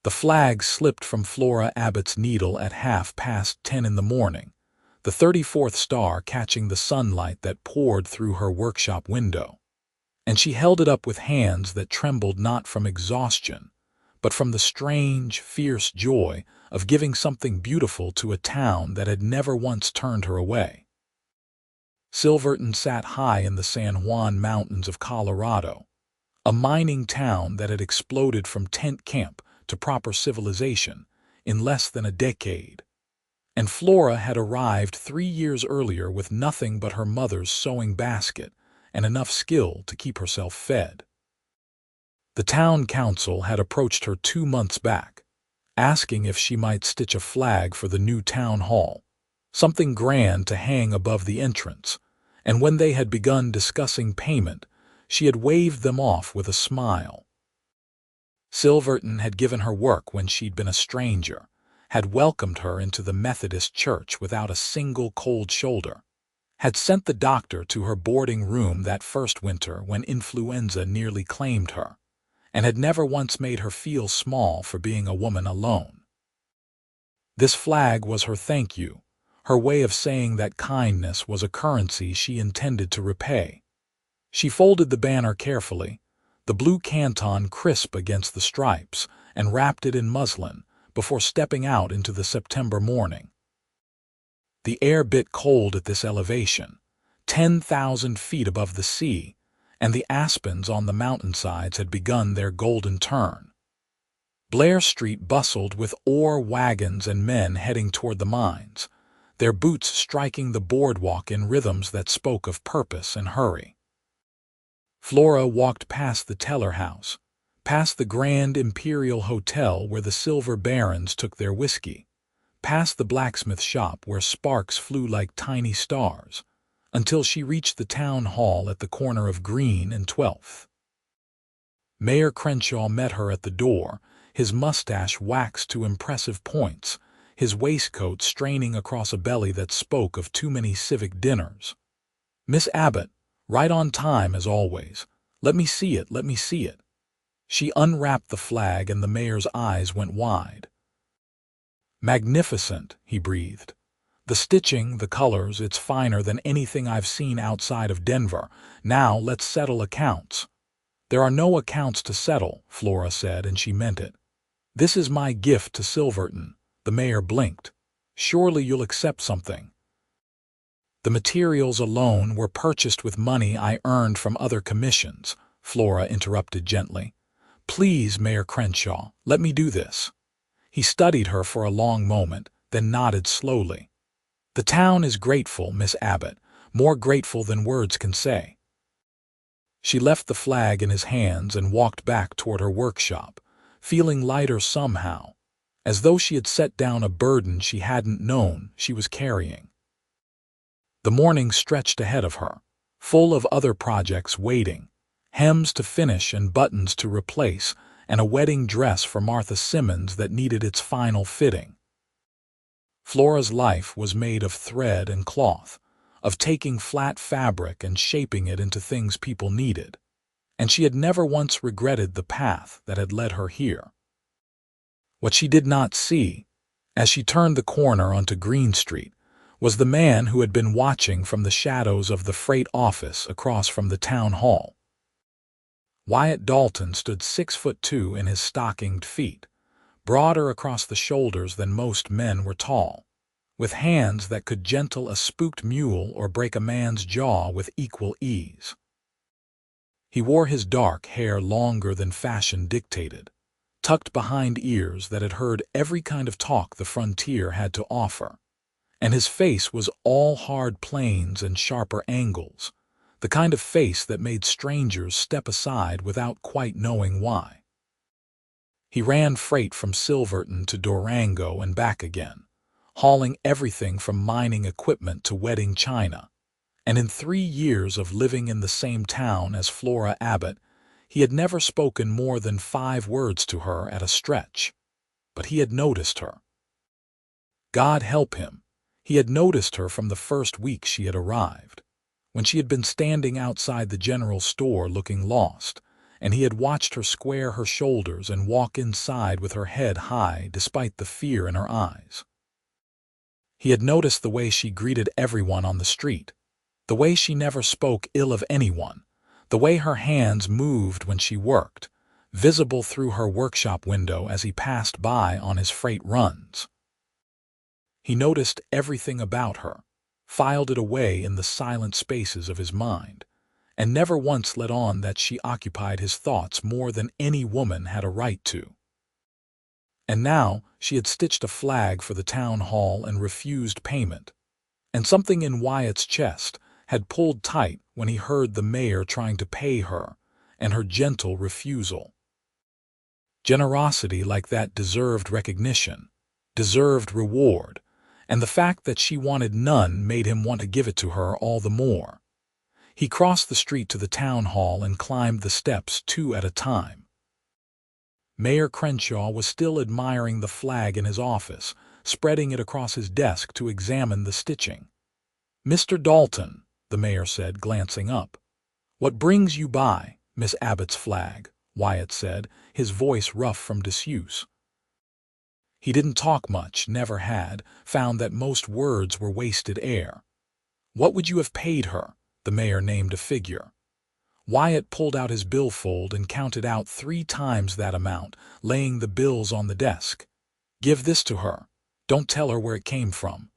The flag slipped from Flora Abbott's needle at 10:30 in the morning, the 34th star catching the sunlight that poured through her workshop window. And she held it up with hands that trembled not from exhaustion, but from the strange, fierce joy of giving something beautiful to a town that had never once turned her away. Silverton sat high in the San Juan Mountains of Colorado, a mining town that had exploded from tent camp to proper civilization in less than a decade. And Flora had arrived 3 years earlier with nothing but her mother's sewing basket and enough skill to keep herself fed. The town council had approached her 2 months back, asking if she might stitch a flag for the new town hall, something grand to hang above the entrance, and when they had begun discussing payment, she had waved them off with a smile. Silverton had given her work when she'd been a stranger, had welcomed her into the Methodist church without a single cold shoulder, had sent the doctor to her boarding room that first winter when influenza nearly claimed her, and had never once made her feel small for being a woman alone. This flag was her thank you, her way of saying that kindness was a currency she intended to repay. She folded the banner carefully, the blue canton crisp against the stripes, and wrapped it in muslin before stepping out into the September morning. The air bit cold at this elevation, 10,000 feet above the sea, and the aspens on the mountainsides had begun their golden turn. Blair Street bustled with ore wagons and men heading toward the mines, their boots striking the boardwalk in rhythms that spoke of purpose and hurry. Flora walked past the Teller House, past the Grand Imperial Hotel where the Silver Barons took their whiskey, past the blacksmith shop where sparks flew like tiny stars, until she reached the town hall at the corner of Green and 12th. Mayor Crenshaw met her at the door, his mustache waxed to impressive points, his waistcoat straining across a belly that spoke of too many civic dinners. "Miss Abbott, right on time as always. Let me see it, let me see it." She unwrapped the flag and the mayor's eyes went wide. "Magnificent," he breathed. "The stitching, the colors, it's finer than anything I've seen outside of Denver. Now let's settle accounts." "There are no accounts to settle," Flora said, and she meant it. "This is my gift to Silverton." The mayor blinked. "Surely you'll accept something." "The materials alone were purchased with money I earned from other commissions," Flora interrupted gently. "Please, Mayor Crenshaw, let me do this." He studied her for a long moment, then nodded slowly. "The town is grateful, Miss Abbott, more grateful than words can say." She left the flag in his hands and walked back toward her workshop, feeling lighter somehow, as though she had set down a burden she hadn't known she was carrying. The morning stretched ahead of her, full of other projects waiting, hems to finish and buttons to replace, and a wedding dress for Martha Simmons that needed its final fitting. Flora's life was made of thread and cloth, of taking flat fabric and shaping it into things people needed, and she had never once regretted the path that had led her here. What she did not see, as she turned the corner onto Green Street, was the man who had been watching from the shadows of the freight office across from the town hall. Wyatt Dalton stood 6'2" in his stockinged feet, broader across the shoulders than most men were tall, with hands that could gentle a spooked mule or break a man's jaw with equal ease. He wore his dark hair longer than fashion dictated, tucked behind ears that had heard every kind of talk the frontier had to offer, and his face was all hard planes and sharper angles, the kind of face that made strangers step aside without quite knowing why. He ran freight from Silverton to Durango and back again, hauling everything from mining equipment to wedding china, and in 3 years of living in the same town as Flora Abbott, he had never spoken more than 5 words to her at a stretch, but he had noticed her. God help him, he had noticed her from the first week she had arrived, when she had been standing outside the general store looking lost, and he had watched her square her shoulders and walk inside with her head high despite the fear in her eyes. He had noticed the way she greeted everyone on the street, the way she never spoke ill of anyone, the way her hands moved when she worked, visible through her workshop window as he passed by on his freight runs. He noticed everything about her, filed it away in the silent spaces of his mind, and never once let on that she occupied his thoughts more than any woman had a right to. And now she had stitched a flag for the town hall and refused payment, and something in Wyatt's chest had pulled tight when he heard the mayor trying to pay her, and her gentle refusal. Generosity like that deserved recognition, deserved reward, and the fact that she wanted none made him want to give it to her all the more. He crossed the street to the town hall and climbed the steps 2 at a time. Mayor Crenshaw was still admiring the flag in his office, spreading it across his desk to examine the stitching. "Mr. Dalton," the mayor said, glancing up. "What brings you by Miss Abbott's flag?" Wyatt said, his voice rough from disuse. He didn't talk much, never had, found that most words were wasted air. "What would you have paid her?" The mayor named a figure. Wyatt pulled out his billfold and counted out 3 times that amount, laying the bills on the desk. "Give this to her. Don't tell her where it came from.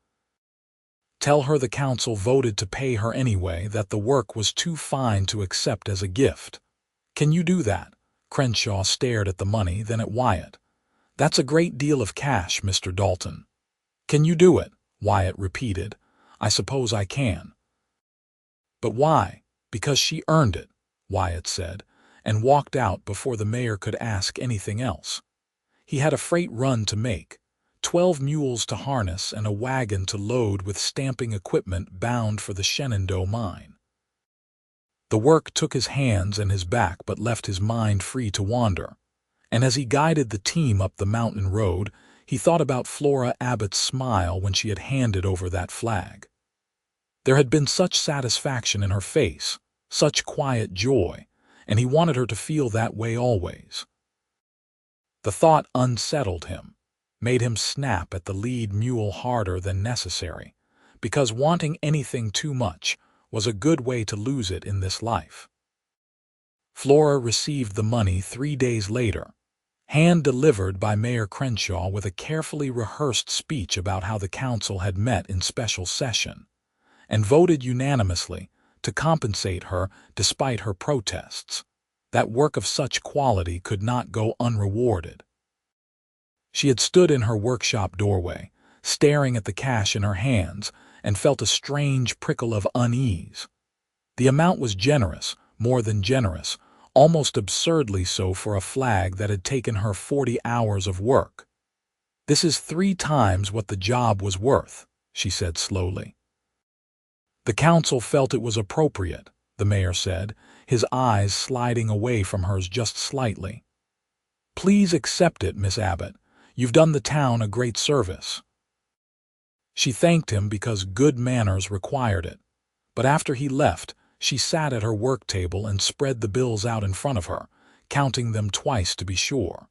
Tell her the council voted to pay her anyway, that the work was too fine to accept as a gift. Can you do that?" Crenshaw stared at the money, then at Wyatt. "That's a great deal of cash, Mr. Dalton." "Can you do it?" Wyatt repeated. "I suppose I can." "But why?" "Because she earned it," Wyatt said, and walked out before the mayor could ask anything else. He had a freight run to make, 12 mules to harness and a wagon to load with stamping equipment bound for the Shenandoah mine. The work took his hands and his back but left his mind free to wander, and as he guided the team up the mountain road, he thought about Flora Abbott's smile when she had handed over that flag. There had been such satisfaction in her face, such quiet joy, and he wanted her to feel that way always. The thought unsettled him, made him snap at the lead mule harder than necessary, because wanting anything too much was a good way to lose it in this life. Flora received the money 3 days later, hand-delivered by Mayor Crenshaw with a carefully rehearsed speech about how the council had met in special session, and voted unanimously to compensate her despite her protests. That work of such quality could not go unrewarded. She had stood in her workshop doorway, staring at the cash in her hands, and felt a strange prickle of unease. The amount was generous, more than generous, almost absurdly so for a flag that had taken her 40 hours of work. "This is 3 times what the job was worth," she said slowly. "The council felt it was appropriate," the mayor said, his eyes sliding away from hers just slightly. "Please accept it, Miss Abbott. You've done the town a great service." She thanked him because good manners required it, but after he left, she sat at her work table and spread the bills out in front of her, counting them twice to be sure.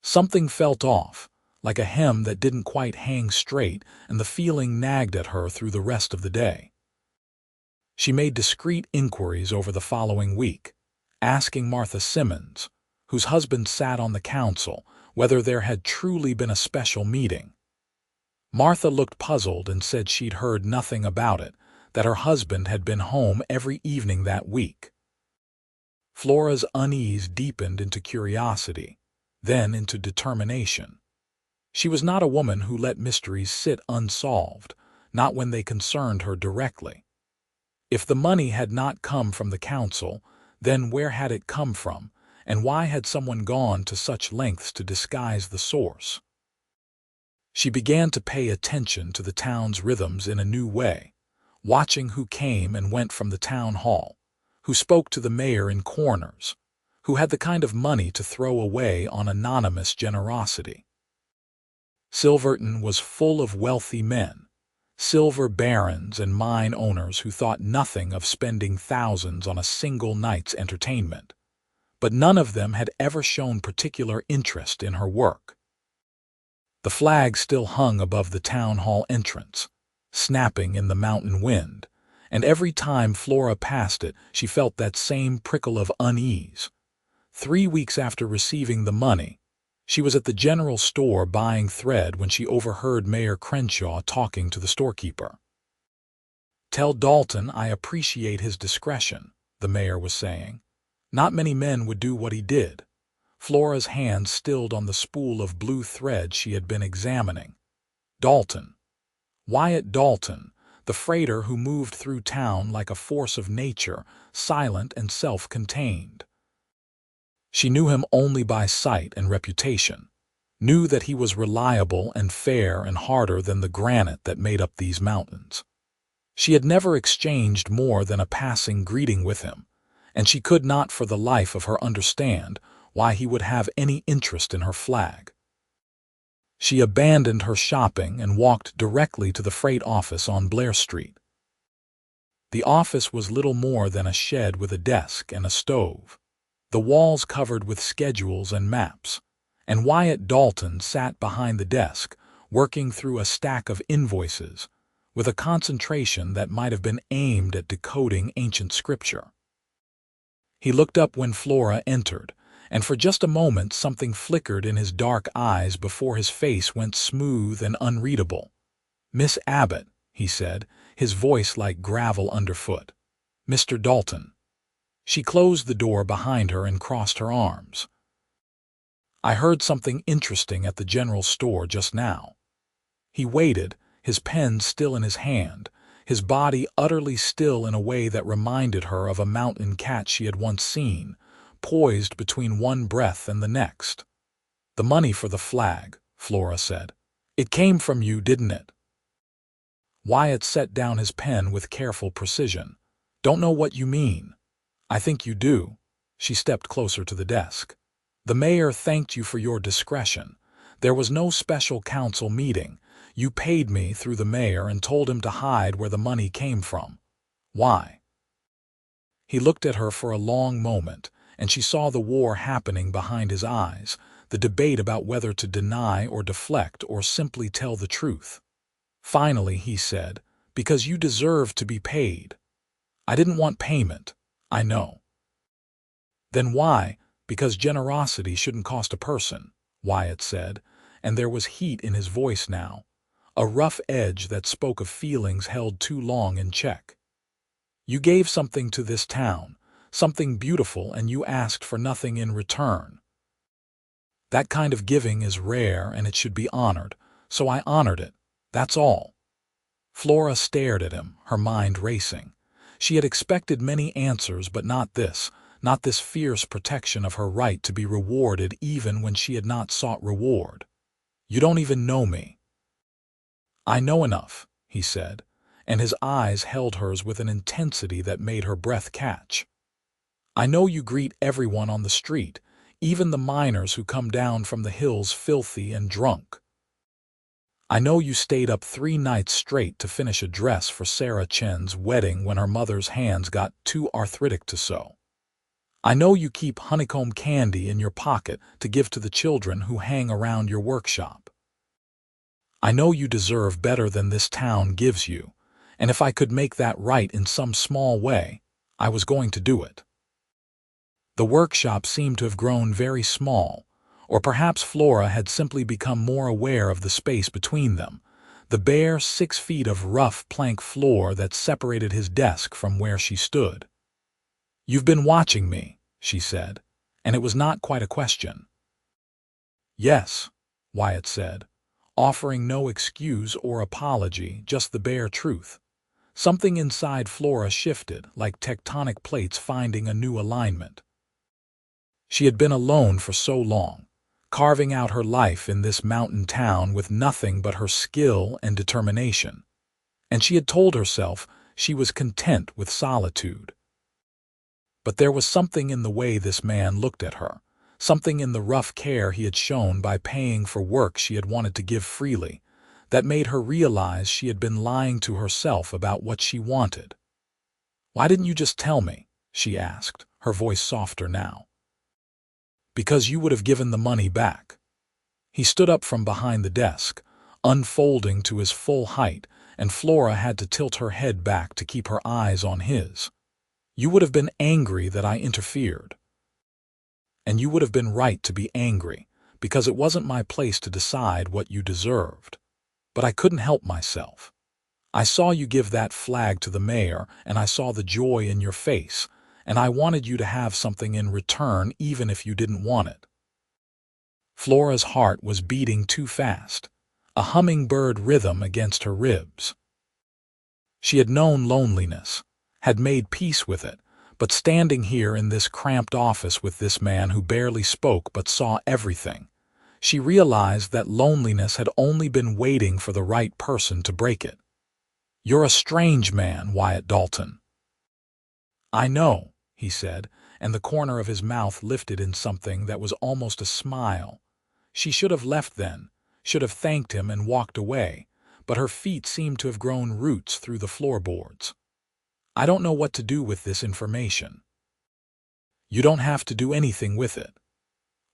Something felt off, like a hem that didn't quite hang straight, and the feeling nagged at her through the rest of the day. She made discreet inquiries over the following week, asking Martha Simmons, whose husband sat on the council, whether there had truly been a special meeting. Martha looked puzzled and said she'd heard nothing about it, that her husband had been home every evening that week. Flora's unease deepened into curiosity, then into determination. She was not a woman who let mysteries sit unsolved, not when they concerned her directly. If the money had not come from the council, then where had it come from, and why had someone gone to such lengths to disguise the source? She began to pay attention to the town's rhythms in a new way, watching who came and went from the town hall, who spoke to the mayor in corners, who had the kind of money to throw away on anonymous generosity. Silverton was full of wealthy men, silver barons and mine owners who thought nothing of spending thousands on a single night's entertainment. but none of them had ever shown particular interest in her work. The flag still hung above the town hall entrance, snapping in the mountain wind, and every time Flora passed it, she felt that same prickle of unease. 3 weeks after receiving the money, she was at the general store buying thread when she overheard Mayor Crenshaw talking to the storekeeper. "Tell Dalton I appreciate his discretion," the mayor was saying. "Not many men would do what he did." Flora's hand stilled on the spool of blue thread she had been examining. Dalton. Wyatt Dalton, the freighter who moved through town like a force of nature, silent and self-contained. She knew him only by sight and reputation, knew that he was reliable and fair and harder than the granite that made up these mountains. She had never exchanged more than a passing greeting with him, and she could not for the life of her understand why he would have any interest in her flag. She abandoned her shopping and walked directly to the freight office on Blair Street. The office was little more than a shed with a desk and a stove, the walls covered with schedules and maps, and Wyatt Dalton sat behind the desk, working through a stack of invoices, with a concentration that might have been aimed at decoding ancient scripture. He looked up when Flora entered, and for just a moment something flickered in his dark eyes before his face went smooth and unreadable. "Miss Abbott," he said, his voice like gravel underfoot. "Mr. Dalton." She closed the door behind her and crossed her arms. "I heard something interesting at the general store just now." He waited, his pen still in his hand, his body utterly still in a way that reminded her of a mountain cat she had once seen, poised between one breath and the next. "The money for the flag," Flora said. "It came from you, didn't it?" Wyatt set down his pen with careful precision. "Don't know what you mean." "I think you do." She stepped closer to the desk. "The mayor thanked you for your discretion. There was no special council meeting. You paid me through the mayor and told him to hide where the money came from. Why?" He looked at her for a long moment, and she saw the war happening behind his eyes, the debate about whether to deny or deflect or simply tell the truth. Finally, he said, "Because you deserve to be paid." "I didn't want payment. I know." "Then why?" "Because generosity shouldn't cost a person," Wyatt said, and there was heat in his voice now, a rough edge that spoke of feelings held too long in check. "You gave something to this town, something beautiful, and you asked for nothing in return. That kind of giving is rare and it should be honored, so I honored it. That's all." Flora stared at him, her mind racing. She had expected many answers, but not this fierce protection of her right to be rewarded even when she had not sought reward. "You don't even know me." "I know enough," he said, and his eyes held hers with an intensity that made her breath catch. "I know you greet everyone on the street, even the miners who come down from the hills filthy and drunk. I know you stayed up 3 nights straight to finish a dress for Sarah Chen's wedding when her mother's hands got too arthritic to sew. I know you keep honeycomb candy in your pocket to give to the children who hang around your workshop. I know you deserve better than this town gives you, and if I could make that right in some small way, I was going to do it." The workshop seemed to have grown very small, or perhaps Flora had simply become more aware of the space between them, the bare 6 feet of rough plank floor that separated his desk from where she stood. "You've been watching me," she said, and it was not quite a question. "Yes," Wyatt said, offering no excuse or apology, just the bare truth. Something inside Flora shifted, like tectonic plates finding a new alignment. She had been alone for so long, carving out her life in this mountain town with nothing but her skill and determination, and she had told herself she was content with solitude. But there was something in the way this man looked at her, something in the rough care he had shown by paying for work she had wanted to give freely, that made her realize she had been lying to herself about what she wanted. "Why didn't you just tell me?" she asked, her voice softer now. Because you would have given the money back. He stood up from behind the desk, unfolding to his full height, and Flora had to tilt her head back to keep her eyes on his. You would have been angry that I interfered. And you would have been right to be angry, because it wasn't my place to decide what you deserved. But I couldn't help myself. I saw you give that flag to the mayor, and I saw the joy in your face, and I wanted you to have something in return even if you didn't want it. Flora's heart was beating too fast, a hummingbird rhythm against her ribs. She had known loneliness, had made peace with it, but standing here in this cramped office with this man who barely spoke but saw everything, she realized that loneliness had only been waiting for the right person to break it. You're a strange man, Wyatt Dalton. I know, he said, and the corner of his mouth lifted in something that was almost a smile. She should have left then, should have thanked him and walked away, but her feet seemed to have grown roots through the floorboards. I don't know what to do with this information. You don't have to do anything with it.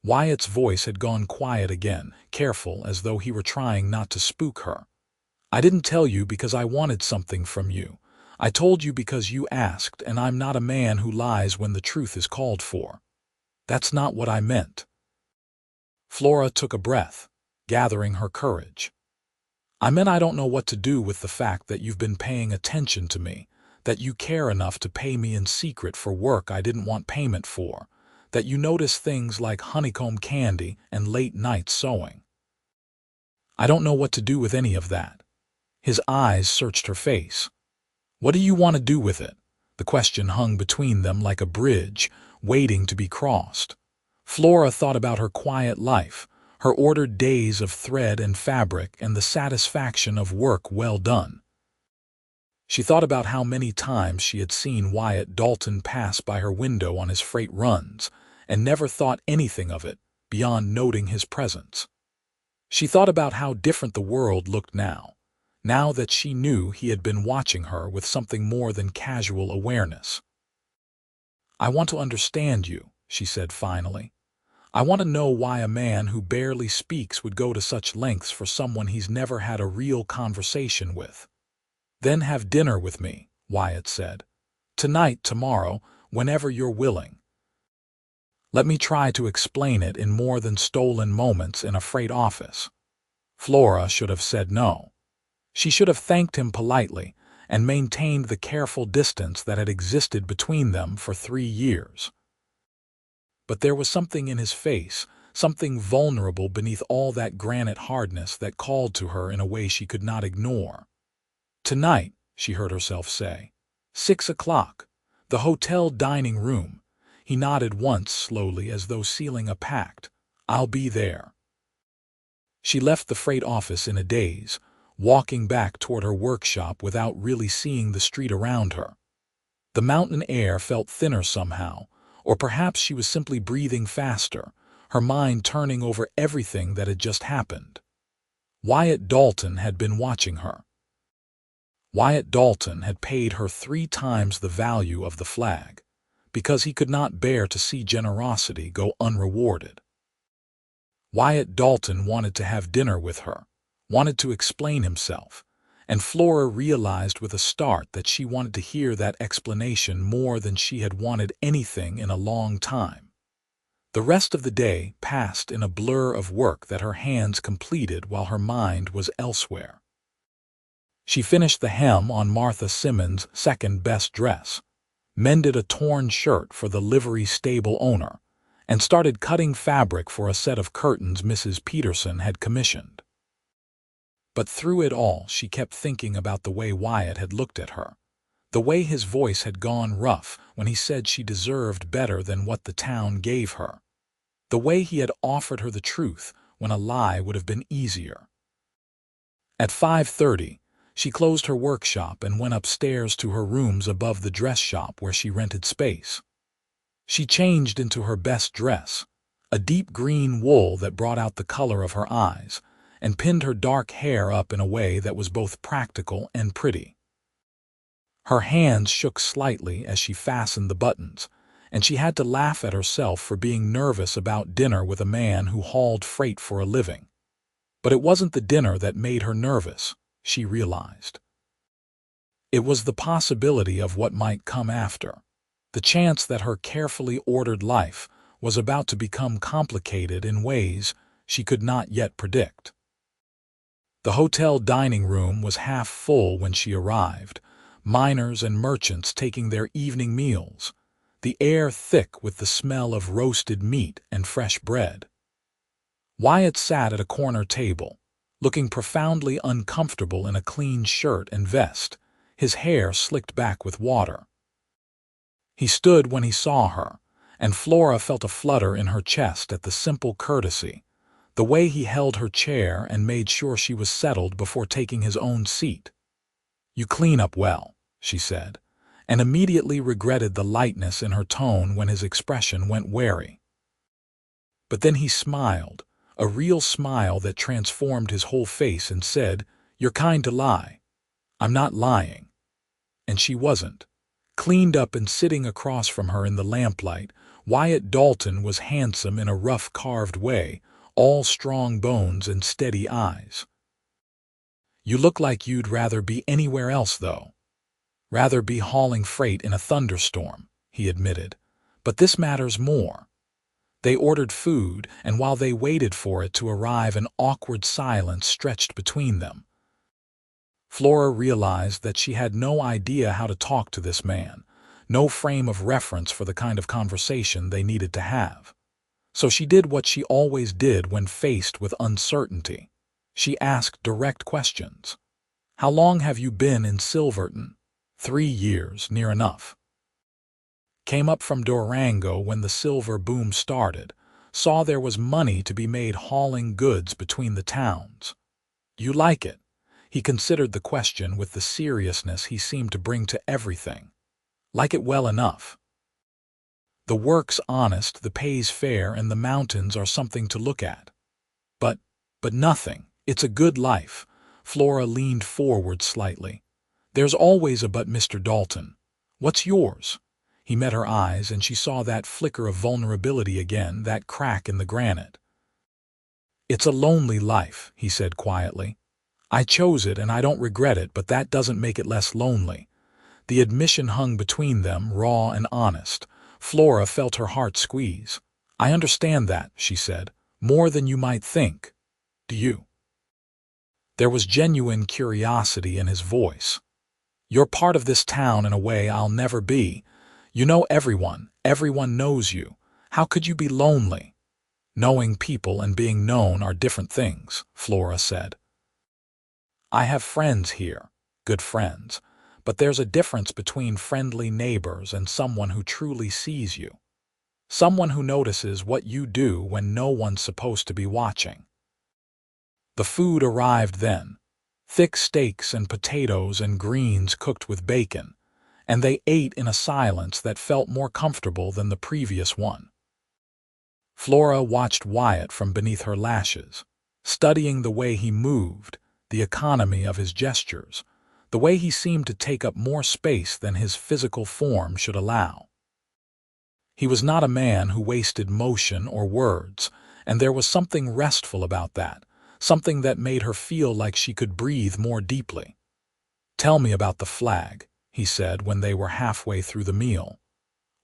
Wyatt's voice had gone quiet again, careful as though he were trying not to spook her. I didn't tell you because I wanted something from you. I told you because you asked, and I'm not a man who lies when the truth is called for. That's not what I meant. Flora took a breath, gathering her courage. I meant I don't know what to do with the fact that you've been paying attention to me, that you care enough to pay me in secret for work I didn't want payment for, that you notice things like honeycomb candy and late-night sewing. I don't know what to do with any of that. His eyes searched her face. What do you want to do with it? The question hung between them like a bridge, waiting to be crossed. Flora thought about her quiet life, her ordered days of thread and fabric, and the satisfaction of work well done. She thought about how many times she had seen Wyatt Dalton pass by her window on his freight runs, and never thought anything of it, beyond noting his presence. She thought about how different the world looked now that she knew he had been watching her with something more than casual awareness. I want to understand you, she said finally. I want to know why a man who barely speaks would go to such lengths for someone he's never had a real conversation with. Then have dinner with me, Wyatt said. Tonight, tomorrow, whenever you're willing. Let me try to explain it in more than stolen moments in a freight office. Flora should have said no. She should have thanked him politely and maintained the careful distance that had existed between them for 3 years. But there was something in his face, something vulnerable beneath all that granite hardness that called to her in a way she could not ignore. Tonight, she heard herself say. 6 o'clock. The hotel dining room. He nodded once slowly as though sealing a pact. I'll be there. She left the freight office in a daze, walking back toward her workshop without really seeing the street around her. The mountain air felt thinner somehow, or perhaps she was simply breathing faster, her mind turning over everything that had just happened. Wyatt Dalton had been watching her. Wyatt Dalton had paid her 3 times the value of the flag, because he could not bear to see generosity go unrewarded. Wyatt Dalton wanted to have dinner with her, wanted to explain himself, and Flora realized with a start that she wanted to hear that explanation more than she had wanted anything in a long time. The rest of the day passed in a blur of work that her hands completed while her mind was elsewhere. She finished the hem on Martha Simmons' second-best dress, mended a torn shirt for the livery stable owner, and started cutting fabric for a set of curtains Mrs. Peterson had commissioned. But through it all, she kept thinking about the way Wyatt had looked at her, the way his voice had gone rough when he said she deserved better than what the town gave her, the way he had offered her the truth when a lie would have been easier. At 5:30, she closed her workshop and went upstairs to her rooms above the dress shop where she rented space. She changed into her best dress, a deep green wool that brought out the color of her eyes, and pinned her dark hair up in a way that was both practical and pretty. Her hands shook slightly as she fastened the buttons, and she had to laugh at herself for being nervous about dinner with a man who hauled freight for a living. But it wasn't the dinner that made her nervous, she realized. It was the possibility of what might come after, the chance that her carefully ordered life was about to become complicated in ways she could not yet predict. The hotel dining room was half full when she arrived, miners and merchants taking their evening meals, the air thick with the smell of roasted meat and fresh bread. Wyatt sat at a corner table, looking profoundly uncomfortable in a clean shirt and vest, his hair slicked back with water. He stood when he saw her, and Flora felt a flutter in her chest at the simple courtesy, the way he held her chair and made sure she was settled before taking his own seat. "You clean up well," she said, and immediately regretted the lightness in her tone when his expression went wary. But then he smiled, a real smile that transformed his whole face, and said, "You're kind to lie." "I'm not lying." And she wasn't. Cleaned up and sitting across from her in the lamplight, Wyatt Dalton was handsome in a rough carved way, all strong bones and steady eyes. "You look like you'd rather be anywhere else, though." "Rather be hauling freight in a thunderstorm," he admitted. "But this matters more." They ordered food, and while they waited for it to arrive, an awkward silence stretched between them. Flora realized that she had no idea how to talk to this man, no frame of reference for the kind of conversation they needed to have. So she did what she always did when faced with uncertainty. She asked direct questions. "How long have you been in Silverton?" 3 years, near enough." "Came up from Durango when the silver boom started. Saw there was money to be made hauling goods between the towns." "You like it?" He considered the question with the seriousness he seemed to bring to everything. "Like it well enough. The work's honest, the pay's fair, and the mountains are something to look at." But nothing. It's a good life." Flora leaned forward slightly. "There's always a but, Mr. Dalton. What's yours?" He met her eyes, and she saw that flicker of vulnerability again, that crack in the granite. "It's a lonely life," he said quietly. "I chose it and I don't regret it, but that doesn't make it less lonely." The admission hung between them, raw and honest. Flora felt her heart squeeze. "I understand that," she said, "more than you might think." "Do you?" There was genuine curiosity in his voice. "You're part of this town in a way I'll never be. You know everyone knows you. How could you be lonely?" "Knowing people and being known are different things," Flora said. "I have friends here, good friends, but there's a difference between friendly neighbors and someone who truly sees you. Someone who notices what you do when no one's supposed to be watching." The food arrived then. Thick steaks and potatoes and greens cooked with bacon, and they ate in a silence that felt more comfortable than the previous one. Flora watched Wyatt from beneath her lashes, studying the way he moved, the economy of his gestures, the way he seemed to take up more space than his physical form should allow. He was not a man who wasted motion or words, and there was something restful about that, something that made her feel like she could breathe more deeply. "Tell me about the flag," he said when they were halfway through the meal.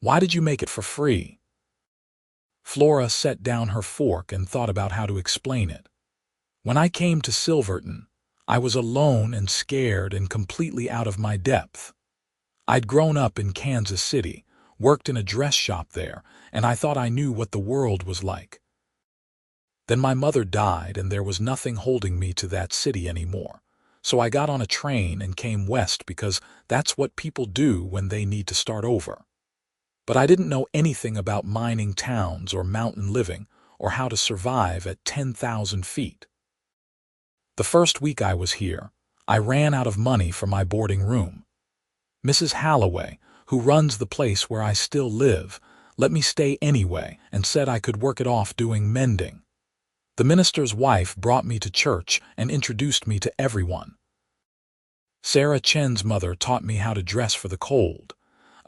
"Why did you make it for free?" Flora set down her fork and thought about how to explain it. "When I came to Silverton, I was alone and scared and completely out of my depth. I'd grown up in Kansas City, worked in a dress shop there, and I thought I knew what the world was like. Then my mother died and there was nothing holding me to that city anymore. So I got on a train and came west because that's what people do when they need to start over. But I didn't know anything about mining towns or mountain living or how to survive at 10,000 feet. The first week I was here, I ran out of money for my boarding room. Mrs. Halloway, who runs the place where I still live, let me stay anyway and said I could work it off doing mending. The minister's wife brought me to church and introduced me to everyone. Sarah Chen's mother taught me how to dress for the cold.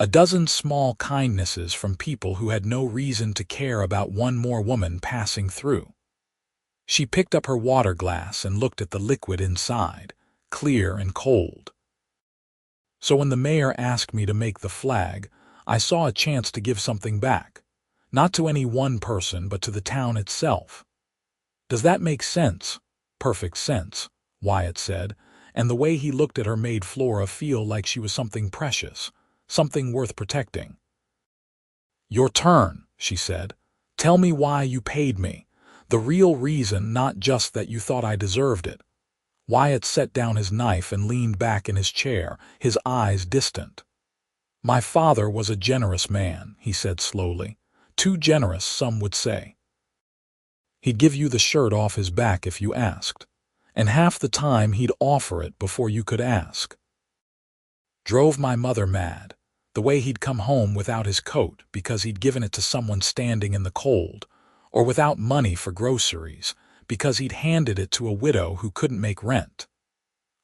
A dozen small kindnesses from people who had no reason to care about one more woman passing through. She picked up her water glass and looked at the liquid inside, clear and cold. So when the mayor asked me to make the flag, I saw a chance to give something back, not to any one person but to the town itself. Does that make sense? Perfect sense, Wyatt said, and the way he looked at her made Flora feel like she was something precious, something worth protecting. Your turn, she said. Tell me why you paid me. The real reason, not just that you thought I deserved it. Wyatt set down his knife and leaned back in his chair, his eyes distant. My father was a generous man, he said slowly. Too generous, some would say. He'd give you the shirt off his back if you asked, and half the time he'd offer it before you could ask. Drove my mother mad, the way he'd come home without his coat because he'd given it to someone standing in the cold, or without money for groceries because he'd handed it to a widow who couldn't make rent.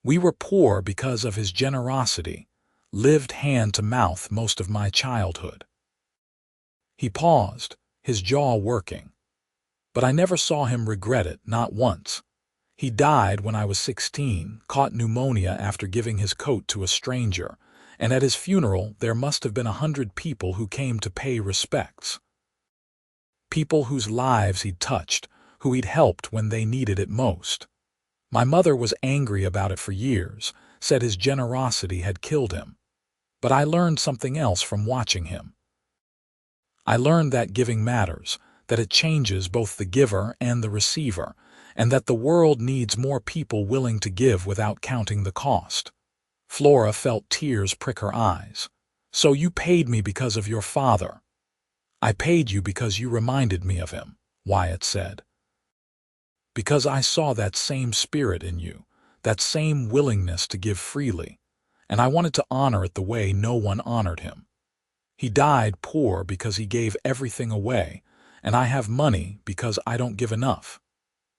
We were poor because of his generosity, lived hand to mouth most of my childhood. He paused, his jaw working. But I never saw him regret it, not once. He died when I was 16, caught pneumonia after giving his coat to a stranger, and at his funeral there must have been 100 people who came to pay respects. People whose lives he'd touched, who he'd helped when they needed it most. My mother was angry about it for years, said his generosity had killed him. But I learned something else from watching him. I learned that giving matters, that it changes both the giver and the receiver, and that the world needs more people willing to give without counting the cost. Flora felt tears prick her eyes. So you paid me because of your father. I paid you because you reminded me of him, Wyatt said. Because I saw that same spirit in you, that same willingness to give freely, and I wanted to honor it the way no one honored him. He died poor because he gave everything away, and I have money because I don't give enough.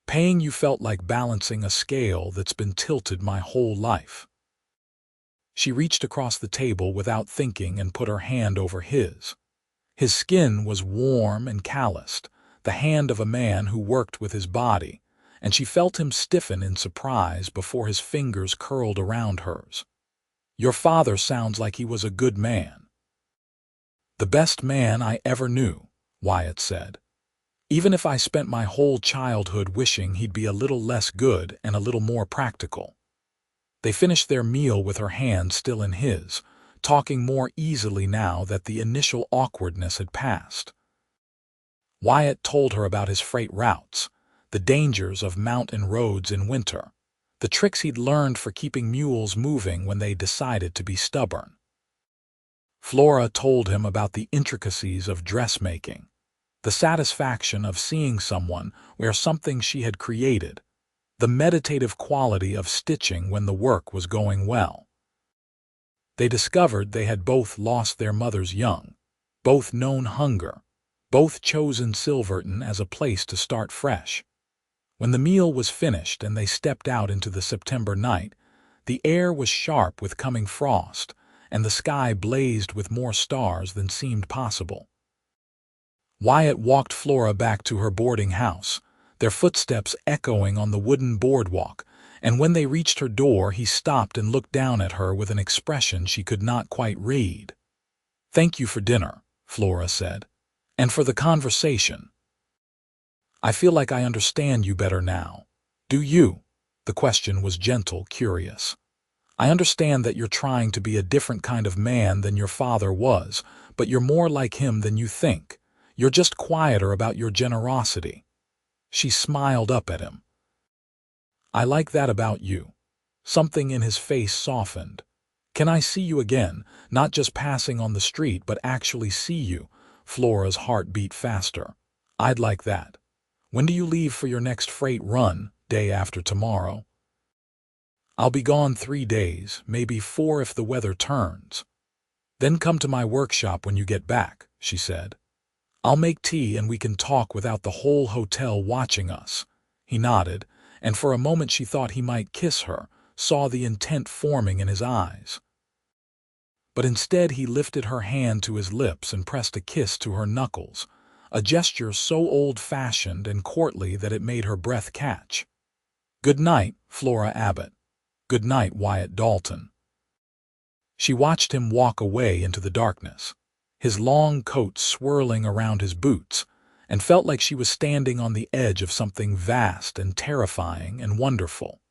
Paying you felt like balancing a scale that's been tilted my whole life. She reached across the table without thinking and put her hand over his. His skin was warm and calloused, the hand of a man who worked with his body, and she felt him stiffen in surprise before his fingers curled around hers. Your father sounds like he was a good man. The best man I ever knew, Wyatt said. Even if I spent my whole childhood wishing he'd be a little less good and a little more practical. They finished their meal with her hand still in his, talking more easily now that the initial awkwardness had passed. Wyatt told her about his freight routes, the dangers of mountain roads in winter, the tricks he'd learned for keeping mules moving when they decided to be stubborn. Flora told him about the intricacies of dressmaking, the satisfaction of seeing someone wear something she had created, the meditative quality of stitching when the work was going well. They discovered they had both lost their mothers young, both known hunger, both chosen Silverton as a place to start fresh. When the meal was finished and they stepped out into the September night, the air was sharp with coming frost, and the sky blazed with more stars than seemed possible. Wyatt walked Flora back to her boarding house, their footsteps echoing on the wooden boardwalk, and when they reached her door he stopped and looked down at her with an expression she could not quite read. Thank you for dinner, Flora said, and for the conversation. I feel like I understand you better now. Do you? The question was gentle, curious. I understand that you're trying to be a different kind of man than your father was, but you're more like him than you think. You're just quieter about your generosity. She smiled up at him. I like that about you. Something in his face softened. Can I see you again, not just passing on the street, but actually see you? Flora's heart beat faster. I'd like that. When do you leave for your next freight run? Day after tomorrow. I'll be gone 3 days, maybe 4 if the weather turns. Then come to my workshop when you get back, she said. I'll make tea and we can talk without the whole hotel watching us. He nodded, and for a moment she thought he might kiss her, saw the intent forming in his eyes. but instead he lifted her hand to his lips and pressed a kiss to her knuckles, a gesture so old-fashioned and courtly that it made her breath catch. "Good night, Flora Abbott. Good night, Wyatt Dalton." She watched him walk away into the darkness, his long coat swirling around his boots, and felt like she was standing on the edge of something vast and terrifying and wonderful.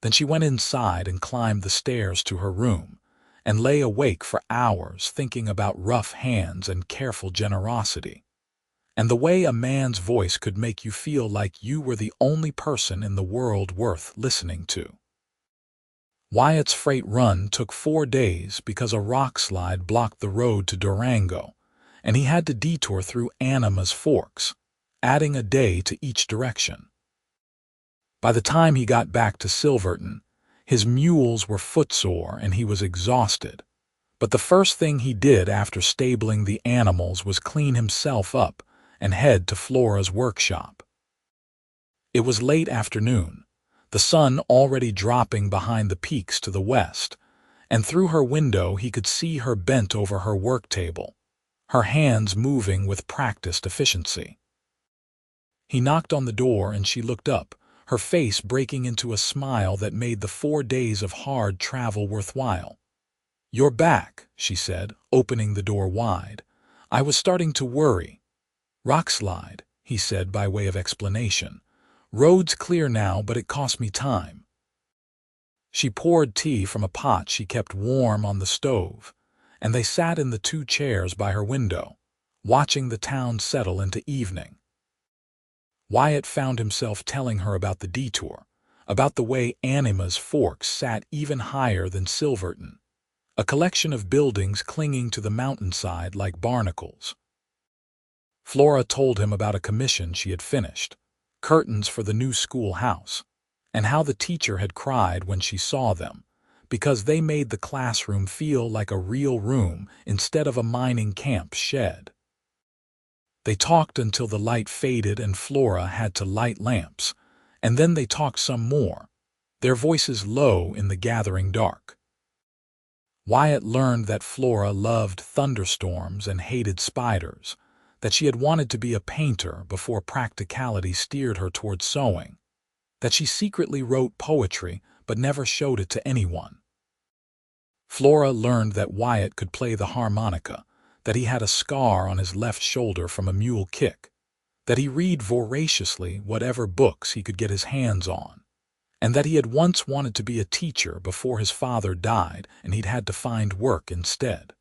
Then she went inside and climbed the stairs to her room, and lay awake for hours thinking about rough hands and careful generosity, and the way a man's voice could make you feel like you were the only person in the world worth listening to. Wyatt's freight run took 4 days because a rock slide blocked the road to Durango, and he had to detour through Animas Forks, adding a day to each direction. By the time he got back to Silverton, his mules were footsore and he was exhausted. But the first thing he did after stabling the animals was clean himself up and head to Flora's workshop. It was late afternoon, the sun already dropping behind the peaks to the west, and through her window he could see her bent over her work table, her hands moving with practiced efficiency. He knocked on the door and she looked up, her face breaking into a smile that made the 4 days of hard travel worthwhile. "You're back," she said, opening the door wide. "I was starting to worry." "Rockslide," he said by way of explanation. "Road's clear now, but it cost me time." She poured tea from a pot she kept warm on the stove, and they sat in the 2 chairs by her window, watching the town settle into evening. Wyatt found himself telling her about the detour, about the way Animas Forks sat even higher than Silverton, a collection of buildings clinging to the mountainside like barnacles. Flora told him about a commission she had finished, curtains for the new schoolhouse, and how the teacher had cried when she saw them, because they made the classroom feel like a real room instead of a mining camp shed. They talked until the light faded and Flora had to light lamps, and then they talked some more, their voices low in the gathering dark. Wyatt learned that Flora loved thunderstorms and hated spiders, that she had wanted to be a painter before practicality steered her toward sewing, that she secretly wrote poetry but never showed it to anyone. Flora learned that Wyatt could play the harmonica, that he had a scar on his left shoulder from a mule kick, that he read voraciously whatever books he could get his hands on, and that he had once wanted to be a teacher before his father died and he'd had to find work instead.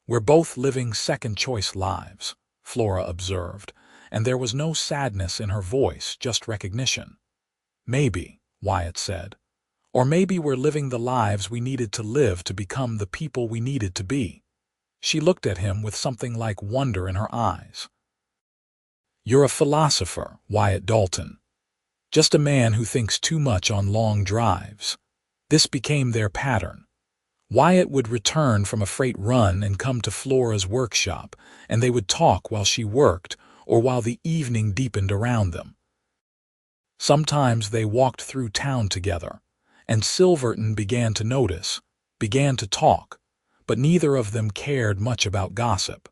"We're both living second-choice lives," Flora observed, and there was no sadness in her voice, just recognition. "Maybe," Wyatt said, "or maybe we're living the lives we needed to live to become the people we needed to be." She looked at him with something like wonder in her eyes. "You're a philosopher, Wyatt Dalton. Just a man who thinks too much on long drives." This became their pattern. Wyatt would return from a freight run and come to Flora's workshop, and they would talk while she worked or while the evening deepened around them. Sometimes they walked through town together, and Silverton began to notice, began to talk, but neither of them cared much about gossip.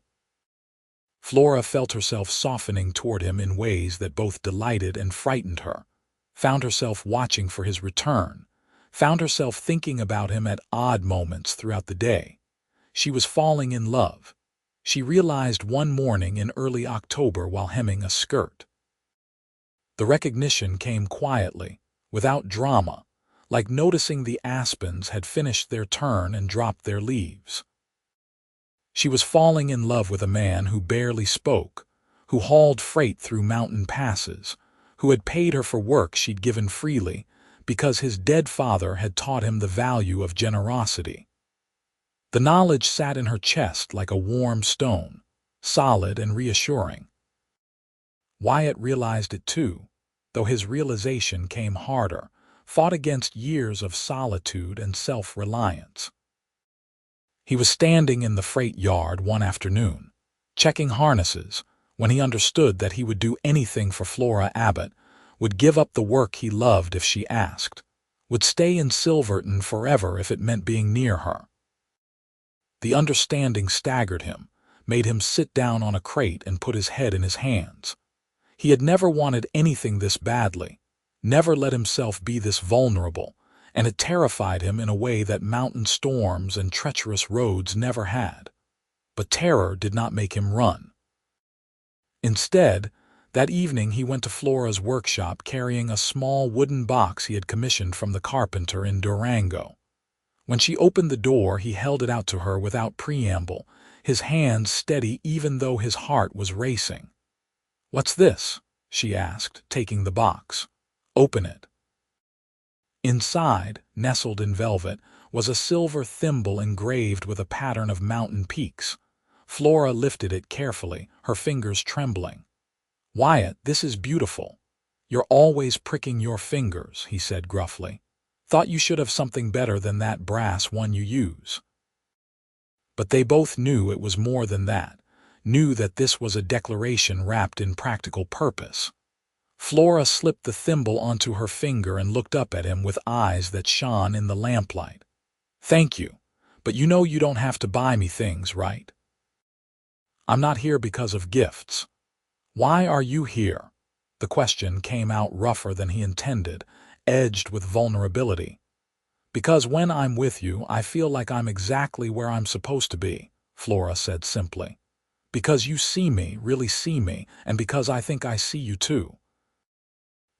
Flora felt herself softening toward him in ways that both delighted and frightened her, found herself watching for his return, found herself thinking about him at odd moments throughout the day. She was falling in love. She realized one morning in early October while hemming a skirt. The recognition came quietly, without drama, like noticing the aspens had finished their turn and dropped their leaves. She was falling in love with a man who barely spoke, who hauled freight through mountain passes, who had paid her for work she'd given freely because his dead father had taught him the value of generosity. The knowledge sat in her chest like a warm stone, solid and reassuring. Wyatt realized it too, though his realization came harder, fought against years of solitude and self-reliance. He was standing in the freight yard one afternoon, checking harnesses, when he understood that he would do anything for Flora Abbott, would give up the work he loved if she asked, would stay in Silverton forever if it meant being near her. The understanding staggered him, made him sit down on a crate and put his head in his hands. He had never wanted anything this badly, never let himself be this vulnerable, and it terrified him in a way that mountain storms and treacherous roads never had. But terror did not make him run. Instead, that evening he went to Flora's workshop carrying a small wooden box he had commissioned from the carpenter in Durango. When she opened the door, he held it out to her without preamble, his hands steady even though his heart was racing. "What's this?" she asked, taking the box. "Open it." Inside, nestled in velvet, was a silver thimble engraved with a pattern of mountain peaks. Flora lifted it carefully, her fingers trembling. "Wyatt, this is beautiful. You're always pricking your fingers," he said gruffly. "Thought you should have something better than that brass one you use." But they both knew it was more than that, knew that this was a declaration wrapped in practical purpose. Flora slipped the thimble onto her finger and looked up at him with eyes that shone in the lamplight. "Thank you, but you know you don't have to buy me things, right? I'm not here because of gifts." "Why are you here?" The question came out rougher than he intended, edged with vulnerability. "Because when I'm with you, I feel like I'm exactly where I'm supposed to be," Flora said simply. "Because you see me, really see me, and because I think I see you too.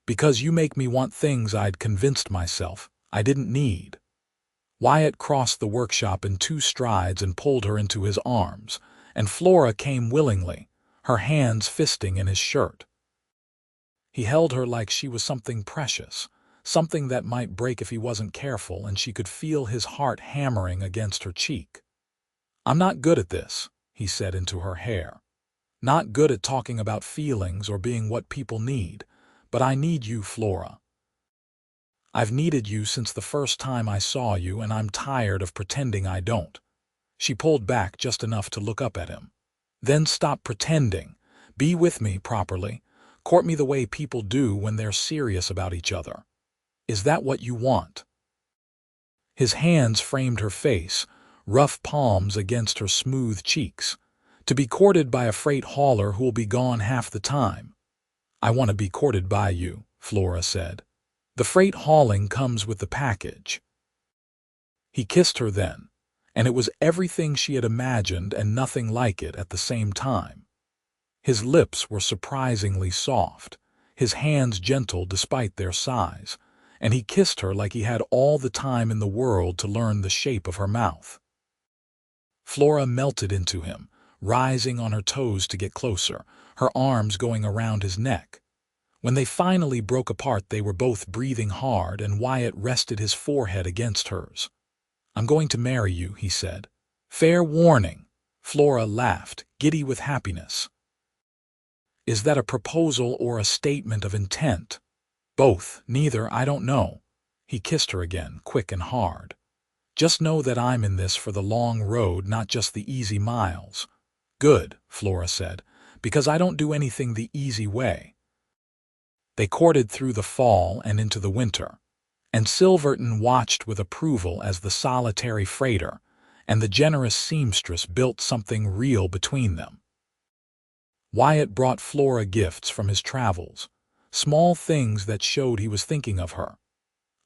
Because you make me want things I'd convinced myself I didn't need." Wyatt crossed the workshop in 2 strides and pulled her into his arms, and Flora came willingly, her hands fisting in his shirt. He held her like she was something precious, something that might break if he wasn't careful, and she could feel his heart hammering against her cheek. "I'm not good at this," he said into her hair. "Not good at talking about feelings or being what people need, but I need you, Flora. I've needed you since the first time I saw you, and I'm tired of pretending I don't." She pulled back just enough to look up at him. "Then stop pretending. Be with me properly. Court me the way people do when they're serious about each other. Is that what you want?" His hands framed her face, rough palms against her smooth cheeks. "To be courted by a freight hauler who'll be gone half the time." "I want to be courted by you," Flora said. "The freight hauling comes with the package." He kissed her then, and it was everything she had imagined and nothing like it at the same time. His lips were surprisingly soft, his hands gentle despite their size, and he kissed her like he had all the time in the world to learn the shape of her mouth. Flora melted into him, rising on her toes to get closer, her arms going around his neck. When they finally broke apart, they were both breathing hard, and Wyatt rested his forehead against hers. "I'm going to marry you," he said. "Fair warning." Flora laughed, giddy with happiness. "Is that a proposal or a statement of intent?" "Both, neither, I don't know." He kissed her again, quick and hard. "Just know that I'm in this for the long road, not just the easy miles." "Good," Flora said, "because I don't do anything the easy way." They courted through the fall and into the winter, and Silverton watched with approval as the solitary freighter and the generous seamstress built something real between them. Wyatt brought Flora gifts from his travels, small things that showed he was thinking of her.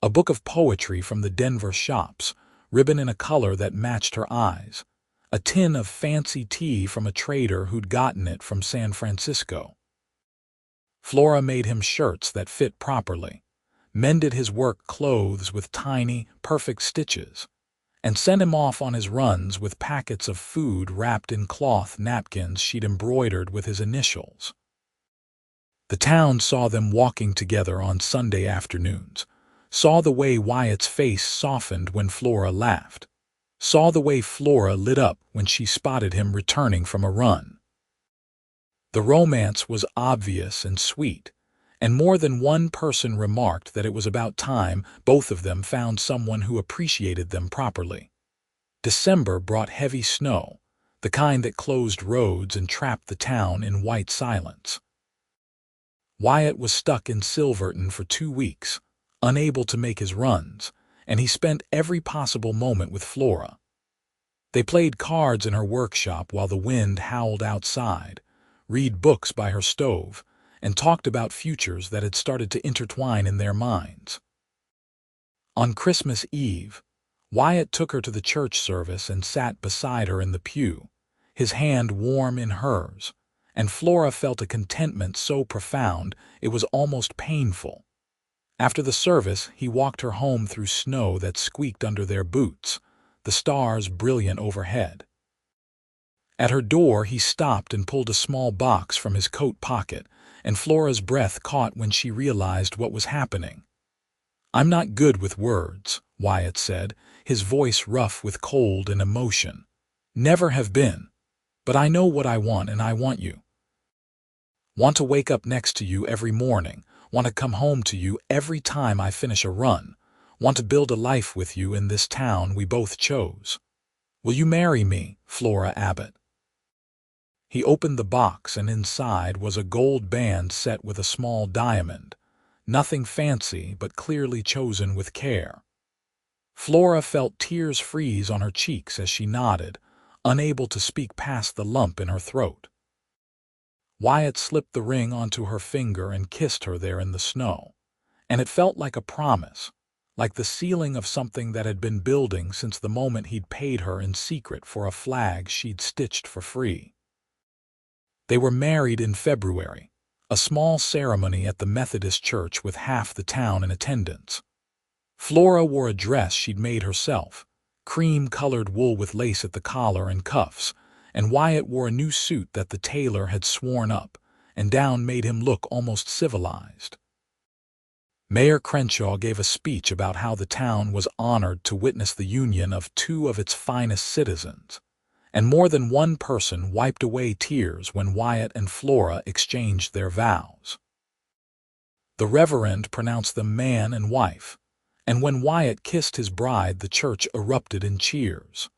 A book of poetry from the Denver shops, ribbon in a color that matched her eyes, a tin of fancy tea from a trader who'd gotten it from San Francisco. Flora made him shirts that fit properly, mended his work clothes with tiny, perfect stitches, and sent him off on his runs with packets of food wrapped in cloth napkins she'd embroidered with his initials. The town saw them walking together on Sunday afternoons, saw the way Wyatt's face softened when Flora laughed, saw the way Flora lit up when she spotted him returning from a run. The romance was obvious and sweet, and more than one person remarked that it was about time both of them found someone who appreciated them properly. December brought heavy snow, the kind that closed roads and trapped the town in white silence. Wyatt was stuck in Silverton for 2 weeks, unable to make his runs, and he spent every possible moment with Flora. They played cards in her workshop while the wind howled outside, read books by her stove, and talked about futures that had started to intertwine in their minds. On Christmas Eve, Wyatt took her to the church service and sat beside her in the pew, his hand warm in hers, and Flora felt a contentment so profound it was almost painful. After the service, he walked her home through snow that squeaked under their boots, the stars brilliant overhead. At her door, he stopped and pulled a small box from his coat pocket, and Flora's breath caught when she realized what was happening. "I'm not good with words," Wyatt said, his voice rough with cold and emotion. "Never have been. But I know what I want, and I want you. Want to wake up next to you every morning, want to come home to you every time I finish a run, want to build a life with you in this town we both chose. Will you marry me, Flora Abbott?" He opened the box, and inside was a gold band set with a small diamond. Nothing fancy, but clearly chosen with care. Flora felt tears freeze on her cheeks as she nodded, unable to speak past the lump in her throat. Wyatt slipped the ring onto her finger and kissed her there in the snow, and it felt like a promise, like the sealing of something that had been building since the moment he'd paid her in secret for a flag she'd stitched for free. They were married in February, a small ceremony at the Methodist church with half the town in attendance. Flora wore a dress she'd made herself, cream-colored wool with lace at the collar and cuffs, and Wyatt wore a new suit that the tailor had sworn up and down made him look almost civilized. Mayor Crenshaw gave a speech about how the town was honored to witness the union of two of its finest citizens, and more than one person wiped away tears when Wyatt and Flora exchanged their vows. The Reverend pronounced them man and wife, and when Wyatt kissed his bride, the church erupted in cheers.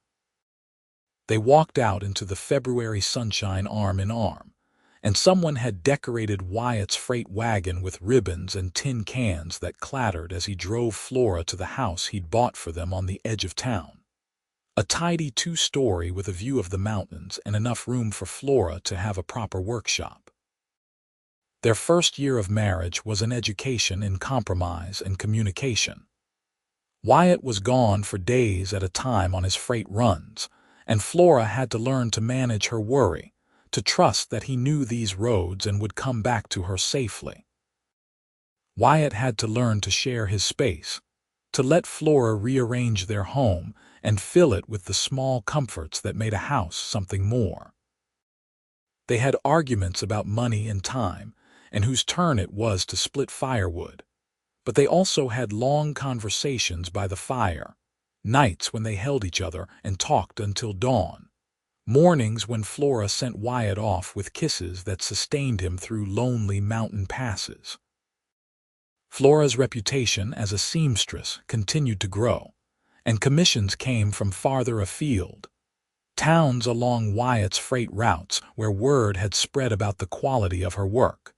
They walked out into the February sunshine arm in arm, and someone had decorated Wyatt's freight wagon with ribbons and tin cans that clattered as he drove Flora to the house he'd bought for them on the edge of town. A tidy two-story with a view of the mountains and enough room for Flora to have a proper workshop. Their first year of marriage was an education in compromise and communication. Wyatt was gone for days at a time on his freight runs, and Flora had to learn to manage her worry, to trust that he knew these roads and would come back to her safely. Wyatt had to learn to share his space, to let Flora rearrange their home and fill it with the small comforts that made a house something more. They had arguments about money and time, and whose turn it was to split firewood. But they also had long conversations by the fire, nights when they held each other and talked until dawn, mornings when Flora sent Wyatt off with kisses that sustained him through lonely mountain passes. Flora's reputation as a seamstress continued to grow, and commissions came from farther afield, towns along Wyatt's freight routes where word had spread about the quality of her work.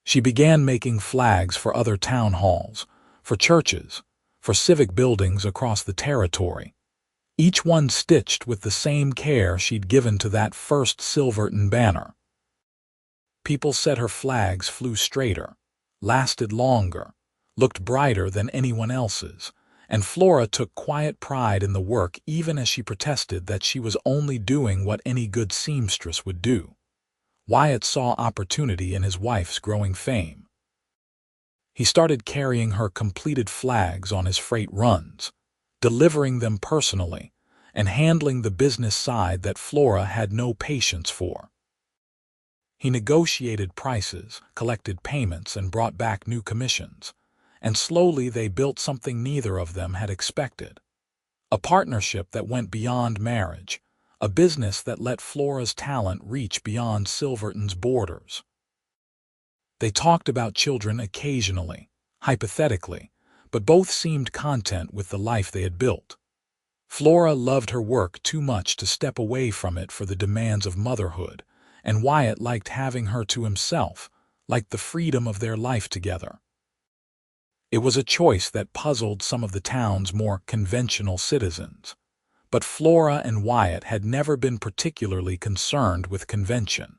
She began making flags for other town halls, for churches, for civic buildings across the territory, each one stitched with the same care she'd given to that first Silverton banner. People said her flags flew straighter, lasted longer, looked brighter than anyone else's, and Flora took quiet pride in the work even as she protested that she was only doing what any good seamstress would do. Wyatt saw opportunity in his wife's growing fame. He started carrying her completed flags on his freight runs, delivering them personally, and handling the business side that Flora had no patience for. He negotiated prices, collected payments, and brought back new commissions, and slowly they built something neither of them had expected. A partnership that went beyond marriage, a business that let Flora's talent reach beyond Silverton's borders. They talked about children occasionally, hypothetically, but both seemed content with the life they had built. Flora loved her work too much to step away from it for the demands of motherhood, and Wyatt liked having her to himself, liked the freedom of their life together. It was a choice that puzzled some of the town's more conventional citizens, but Flora and Wyatt had never been particularly concerned with convention.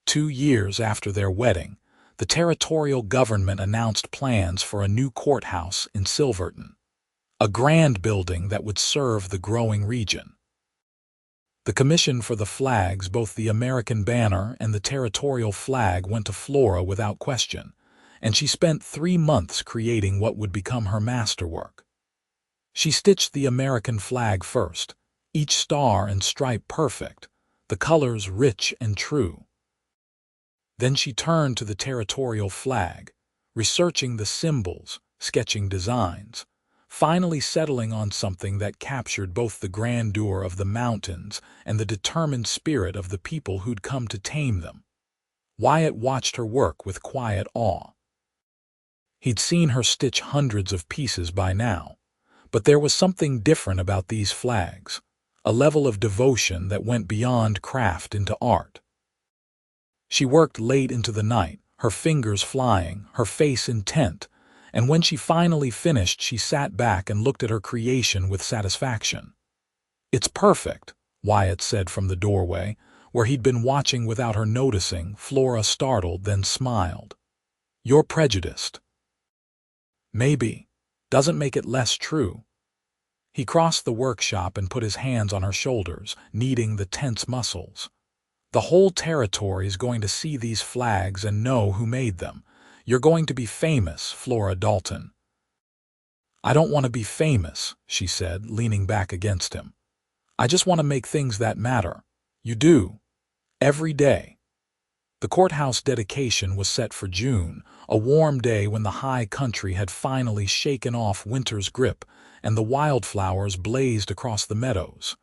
2 years after their wedding, the territorial government announced plans for a new courthouse in Silverton, a grand building that would serve the growing region. The commission for the flags, both the American banner and the territorial flag, went to Flora without question, and she spent 3 months creating what would become her masterwork. She stitched the American flag first, each star and stripe perfect, the colors rich and true. Then she turned to the territorial flag, researching the symbols, sketching designs, finally settling on something that captured both the grandeur of the mountains and the determined spirit of the people who'd come to tame them. Wyatt watched her work with quiet awe. He'd seen her stitch hundreds of pieces by now, but there was something different about these flags, a level of devotion that went beyond craft into art. She worked late into the night, her fingers flying, her face intent, and when she finally finished, she sat back and looked at her creation with satisfaction. "It's perfect," Wyatt said from the doorway, where he'd been watching without her noticing. Flora startled, then smiled. "You're prejudiced." "Maybe. Doesn't make it less true." He crossed the workshop and put his hands on her shoulders, kneading the tense muscles. "The whole territory's going to see these flags and know who made them. You're going to be famous, Flora Dalton." "I don't want to be famous," she said, leaning back against him. "I just want to make things that matter." "You do. Every day." The courthouse dedication was set for June, a warm day when the high country had finally shaken off winter's grip and the wildflowers blazed across the meadows.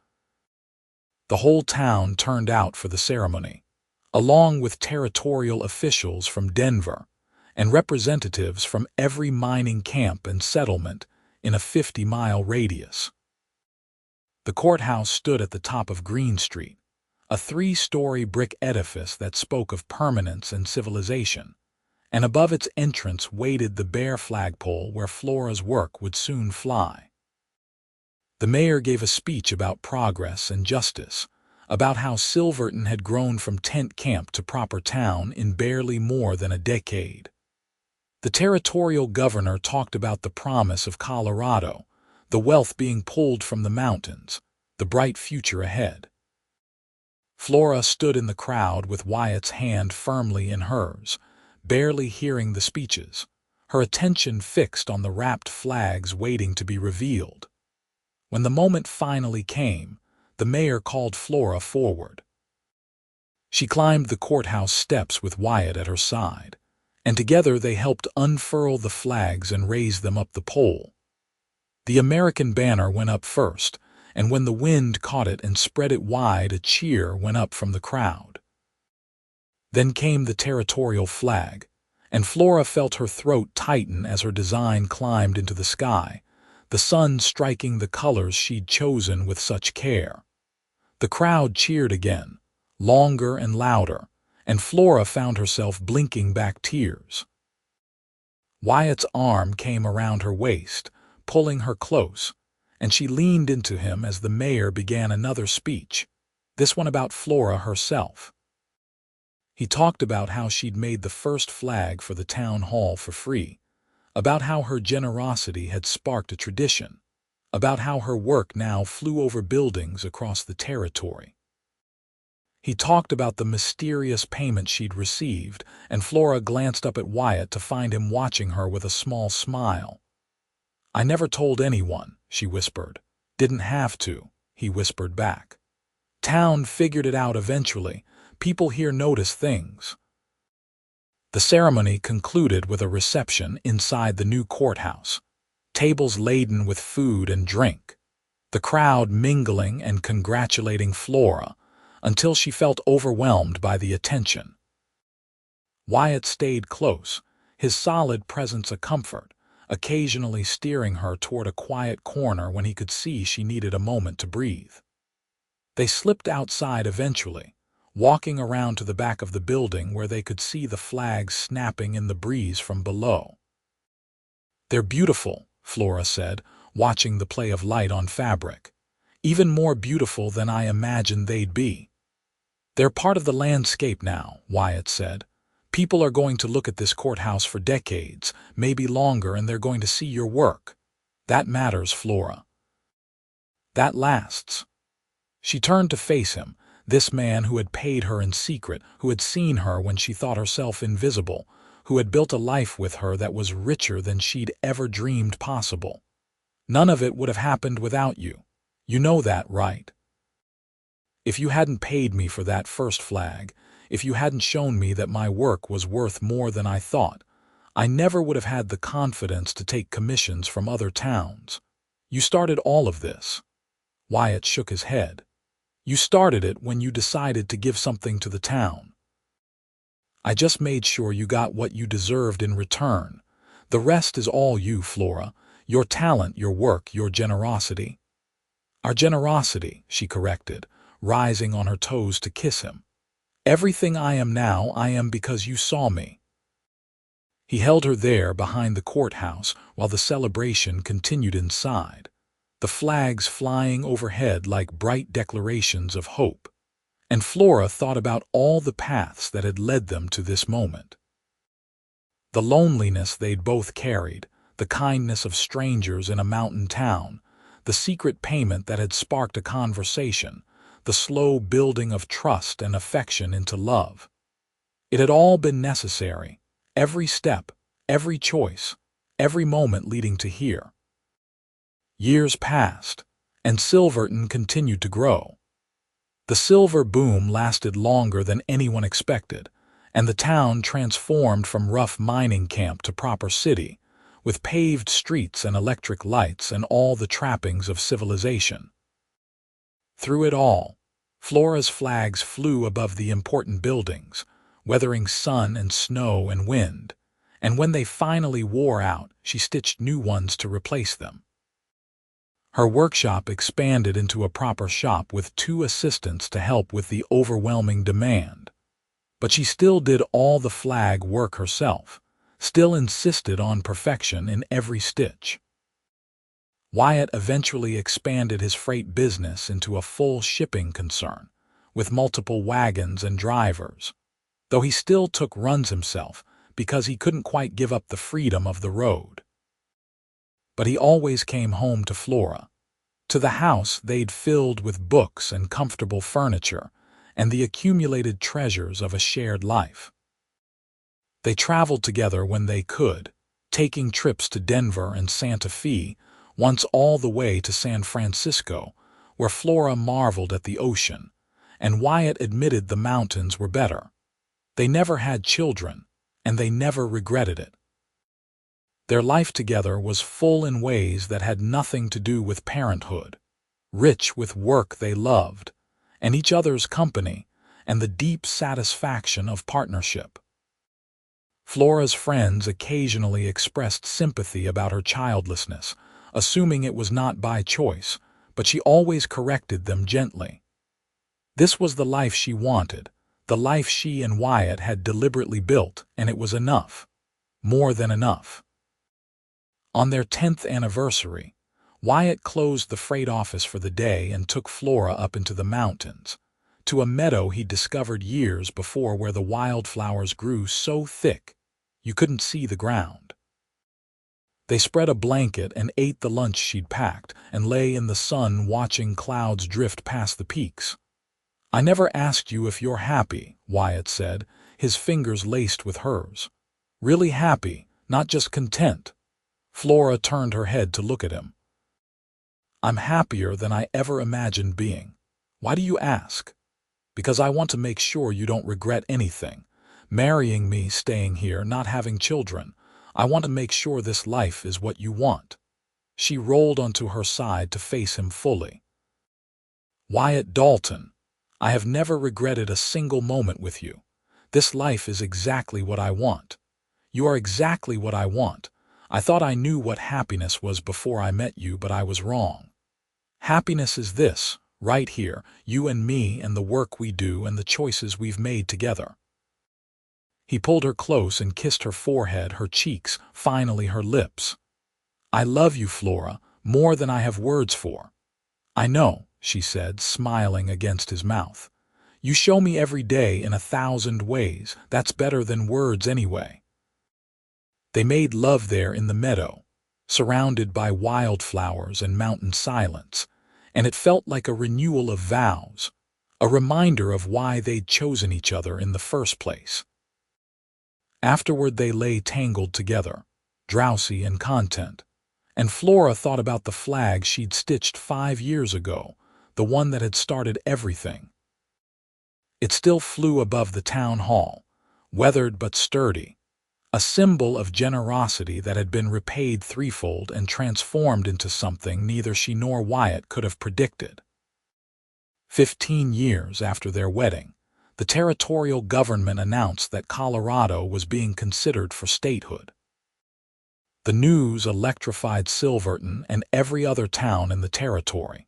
The whole town turned out for the ceremony, along with territorial officials from Denver and representatives from every mining camp and settlement in a 50-mile radius. The courthouse stood at the top of Green Street, a 3-story brick edifice that spoke of permanence and civilization, and above its entrance waited the bare flagpole where Flora's work would soon fly. The mayor gave a speech about progress and justice, about how Silverton had grown from tent camp to proper town in barely more than a decade. The territorial governor talked about the promise of Colorado, the wealth being pulled from the mountains, the bright future ahead. Flora stood in the crowd with Wyatt's hand firmly in hers, barely hearing the speeches, her attention fixed on the wrapped flags waiting to be revealed. When the moment finally came, the mayor called Flora forward. She climbed the courthouse steps with Wyatt at her side, and together they helped unfurl the flags and raise them up the pole. The American banner went up first, and when the wind caught it and spread it wide, a cheer went up from the crowd. Then came the territorial flag, and Flora felt her throat tighten as her design climbed into the sky, the sun striking the colors she'd chosen with such care. The crowd cheered again, longer and louder, and Flora found herself blinking back tears. Wyatt's arm came around her waist, pulling her close, and she leaned into him as the mayor began another speech, this one about Flora herself. He talked about how she'd made the first flag for the town hall for free, about how her generosity had sparked a tradition, about how her work now flew over buildings across the territory. He talked about the mysterious payment she'd received, and Flora glanced up at Wyatt to find him watching her with a small smile. "I never told anyone," she whispered. "Didn't have to," he whispered back. "Town figured it out eventually. People here notice things." The ceremony concluded with a reception inside the new courthouse, tables laden with food and drink, the crowd mingling and congratulating Flora until she felt overwhelmed by the attention. Wyatt stayed close, his solid presence a comfort, occasionally steering her toward a quiet corner when he could see she needed a moment to breathe. They slipped outside eventually, walking around to the back of the building where they could see the flags snapping in the breeze from below. "They're beautiful," Flora said, watching the play of light on fabric. even more beautiful than I imagined they'd be. They're part of the landscape now, Wyatt said. People are going to look at this courthouse for decades, maybe longer, and they're going to see your work. That matters, Flora. That lasts. She turned to face him, this man who had paid her in secret, who had seen her when she thought herself invisible, who had built a life with her that was richer than she'd ever dreamed possible. None of it would have happened without you. You know that, right? If you hadn't paid me for that first flag, if you hadn't shown me that my work was worth more than I thought, I never would have had the confidence to take commissions from other towns. You started all of this. Wyatt shook his head. You started it when you decided to give something to the town. I just made sure you got what you deserved in return. The rest is all you, Flora. Your talent, your work, your generosity. Our generosity, she corrected, rising on her toes to kiss him. Everything I am now, I am because you saw me. He held her there behind the courthouse while the celebration continued inside, the flags flying overhead like bright declarations of hope. And Flora thought about all the paths that had led them to this moment. The loneliness they'd both carried, the kindness of strangers in a mountain town, the secret payment that had sparked a conversation, the slow building of trust and affection into love. It had all been necessary, every step, every choice, every moment leading to here. Years passed, and Silverton continued to grow. The silver boom lasted longer than anyone expected, and the town transformed from rough mining camp to proper city, with paved streets and electric lights and all the trappings of civilization. Through it all, Flora's flags flew above the important buildings, weathering sun and snow and wind, and when they finally wore out, she stitched new ones to replace them. Her workshop expanded into a proper shop with 2 assistants to help with the overwhelming demand. But she still did all the flag work herself, still insisted on perfection in every stitch. Wyatt eventually expanded his freight business into a full shipping concern, with multiple wagons and drivers, though he still took runs himself because he couldn't quite give up the freedom of the road. But he always came home to Flora, to the house they'd filled with books and comfortable furniture and the accumulated treasures of a shared life. They traveled together when they could, taking trips to Denver and Santa Fe, once all the way to San Francisco, where Flora marveled at the ocean, and Wyatt admitted the mountains were better. They never had children, and they never regretted it. Their life together was full in ways that had nothing to do with parenthood, rich with work they loved, and each other's company, and the deep satisfaction of partnership. Flora's friends occasionally expressed sympathy about her childlessness, assuming it was not by choice, but she always corrected them gently. This was the life she wanted, the life she and Wyatt had deliberately built, and it was enough. More than enough. On their 10th anniversary, Wyatt closed the freight office for the day and took Flora up into the mountains, to a meadow he'd discovered years before where the wildflowers grew so thick you couldn't see the ground. They spread a blanket and ate the lunch she'd packed and lay in the sun watching clouds drift past the peaks. I never asked you if you're happy, Wyatt said, his fingers laced with hers. Really happy, not just content. Flora turned her head to look at him. I'm happier than I ever imagined being. Why do you ask? Because I want to make sure you don't regret anything. Marrying me, staying here, not having children. I want to make sure this life is what you want. She rolled onto her side to face him fully. Wyatt Dalton, I have never regretted a single moment with you. This life is exactly what I want. You are exactly what I want. I thought I knew what happiness was before I met you, but I was wrong. Happiness is this, right here, you and me and the work we do and the choices we've made together. He pulled her close and kissed her forehead, her cheeks, finally her lips. I love you, Flora, more than I have words for. I know, she said, smiling against his mouth. "You show me every day in 1,000 ways. That's better than words anyway." They made love there in the meadow, surrounded by wildflowers and mountain silence, and it felt like a renewal of vows, a reminder of why they'd chosen each other in the first place. Afterward they lay tangled together, drowsy and content, and Flora thought about the flag she'd stitched 5 years ago, the one that had started everything. It still flew above the town hall, weathered but sturdy, a symbol of generosity that had been repaid threefold and transformed into something neither she nor Wyatt could have predicted. 15 years after their wedding, the territorial government announced that Colorado was being considered for statehood. The news electrified Silverton and every other town in the territory,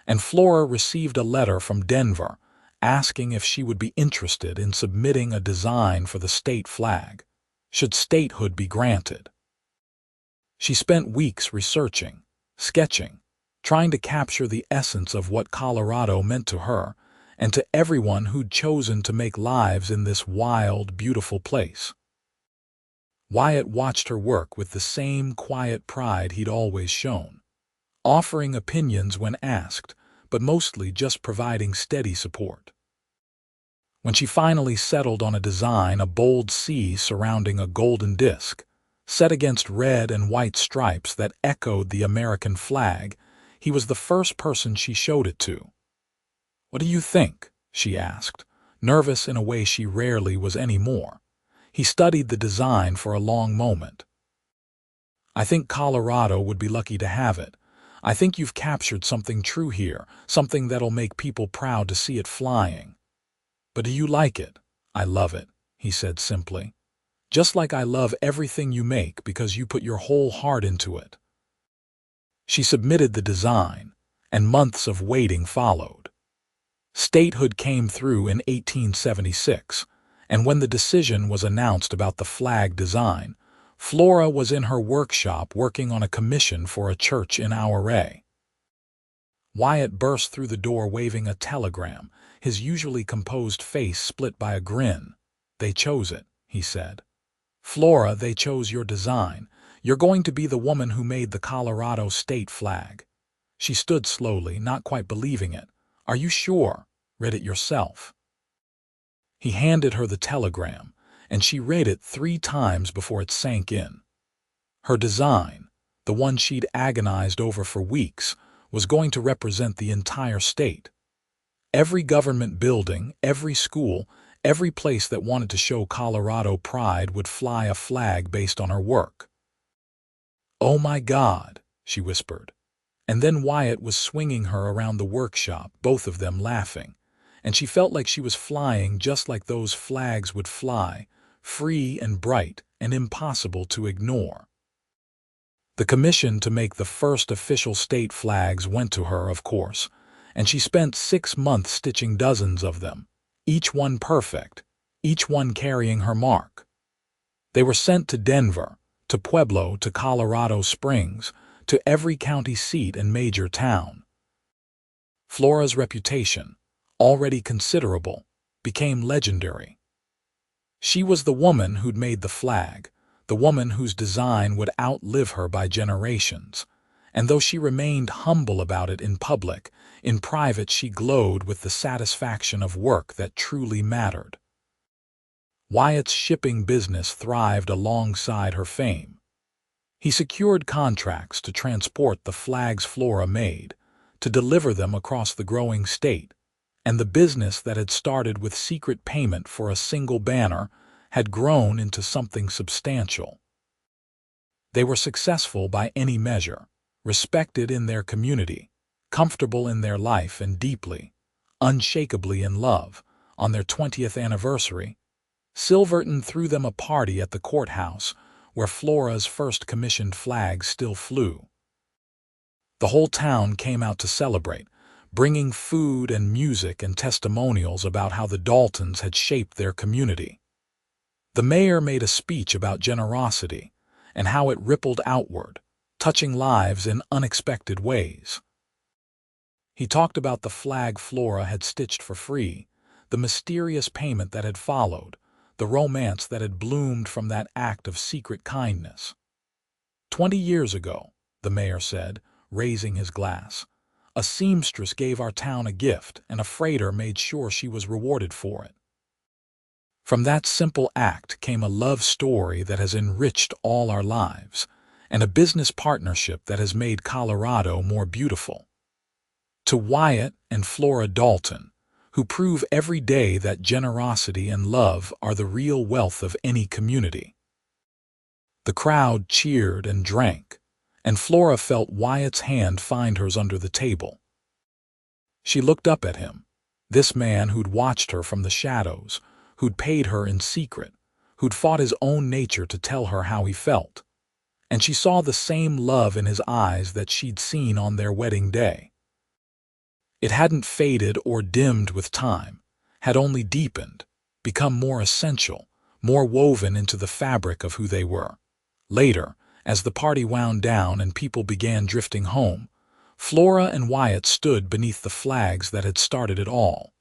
and Flora received a letter from Denver asking if she would be interested in submitting a design for the state flag, should statehood be granted. She spent weeks researching, sketching, trying to capture the essence of what Colorado meant to her and to everyone who'd chosen to make lives in this wild, beautiful place. Wyatt watched her work with the same quiet pride he'd always shown, offering opinions when asked, but mostly just providing steady support. When she finally settled on a design, a bold C surrounding a golden disc, set against red and white stripes that echoed the American flag, he was the first person she showed it to. "What do you think?" she asked, nervous in a way she rarely was anymore. He studied the design for a long moment. "I think Colorado would be lucky to have it. I think you've captured something true here, something that'll make people proud to see it flying." "But do you like it?" "I love it," he said simply. "Just like I love everything you make because you put your whole heart into it." She submitted the design, and months of waiting followed. Statehood came through in 1876, and when the decision was announced about the flag design, Flora was in her workshop working on a commission for a church in Ouray. Wyatt burst through the door waving a telegram, his usually composed face split by a grin. "They chose it," he said. "Flora, they chose your design. You're going to be the woman who made the Colorado state flag." She stood slowly, not quite believing it. "Are you sure? Read it yourself." He handed her the telegram, and she read it 3 times before it sank in. Her design, the one she'd agonized over for weeks, was going to represent the entire state. Every government building, every school, every place that wanted to show Colorado pride would fly a flag based on her work. "Oh my God," she whispered. And then Wyatt was swinging her around the workshop, both of them laughing, and she felt like she was flying just like those flags would fly, free and bright and impossible to ignore. The commission to make the first official state flags went to her, of course, and she spent 6 months stitching dozens of them, each one perfect, each one carrying her mark. They were sent to Denver, to Pueblo, to Colorado Springs, to every county seat and major town. Flora's reputation, already considerable, became legendary. She was the woman who'd made the flag, the woman whose design would outlive her by generations, and though she remained humble about it in public, in private she glowed with the satisfaction of work that truly mattered. Wyatt's shipping business thrived alongside her fame. He secured contracts to transport the flags Flora made, to deliver them across the growing state, and the business that had started with secret payment for a single banner had grown into something substantial. They were successful by any measure, respected in their community, comfortable in their life, and deeply, unshakably in love. On their 20th anniversary, Silverton threw them a party at the courthouse where Flora's first commissioned flag still flew. The whole town came out to celebrate, bringing food and music and testimonials about how the Daltons had shaped their community. The mayor made a speech about generosity and how it rippled outward, touching lives in unexpected ways. He talked about the flag Flora had stitched for free, the mysterious payment that had followed, the romance that had bloomed from that act of secret kindness. 20 years ago, the mayor said, raising his glass, a seamstress gave our town a gift, and a freighter made sure she was rewarded for it. From that simple act came a love story that has enriched all our lives, and a business partnership that has made Colorado more beautiful. To Wyatt and Flora Dalton, who prove every day that generosity and love are the real wealth of any community. The crowd cheered and drank, and Flora felt Wyatt's hand find hers under the table. She looked up at him, this man who'd watched her from the shadows, who'd paid her in secret, who'd fought his own nature to tell her how he felt. And she saw the same love in his eyes that she'd seen on their wedding day. It hadn't faded or dimmed with time, had only deepened, become more essential, more woven into the fabric of who they were. Later, as the party wound down and people began drifting home, Flora and Wyatt stood beneath the flags that had started it all.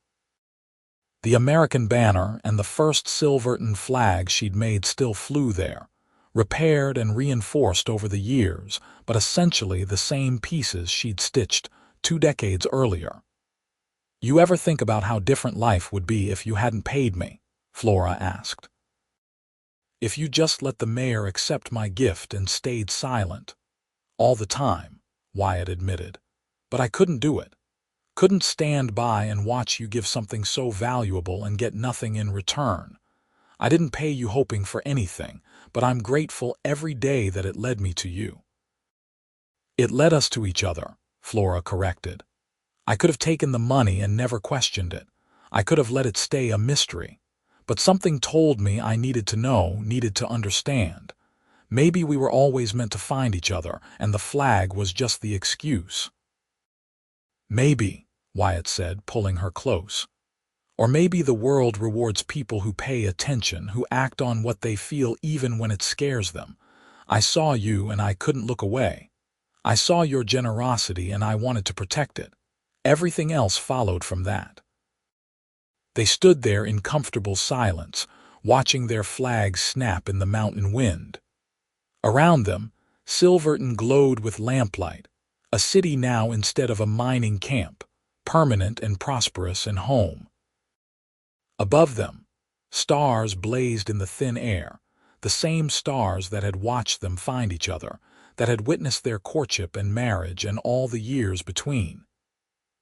The American banner and the first Silverton flag she'd made still flew there, repaired and reinforced over the years, but essentially the same pieces she'd stitched 2 decades earlier. "You ever think about how different life would be if you hadn't paid me?" Flora asked. "If you just let the mayor accept my gift and stayed silent." "All the time," Wyatt admitted. "But I couldn't do it. Couldn't stand by and watch you give something so valuable and get nothing in return. I didn't pay you hoping for anything, but I'm grateful every day that it led me to you." "It led us to each other," Flora corrected. "I could have taken the money and never questioned it. I could have let it stay a mystery. But something told me I needed to know, needed to understand. Maybe we were always meant to find each other, and the flag was just the excuse." "Maybe," Wyatt said, pulling her close. "Or maybe the world rewards people who pay attention, who act on what they feel even when it scares them. I saw you and I couldn't look away. I saw your generosity and I wanted to protect it. Everything else followed from that." They stood there in comfortable silence, watching their flags snap in the mountain wind. Around them, Silverton glowed with lamplight, a city now instead of a mining camp, permanent and prosperous and home. Above them, stars blazed in the thin air, the same stars that had watched them find each other, that had witnessed their courtship and marriage and all the years between.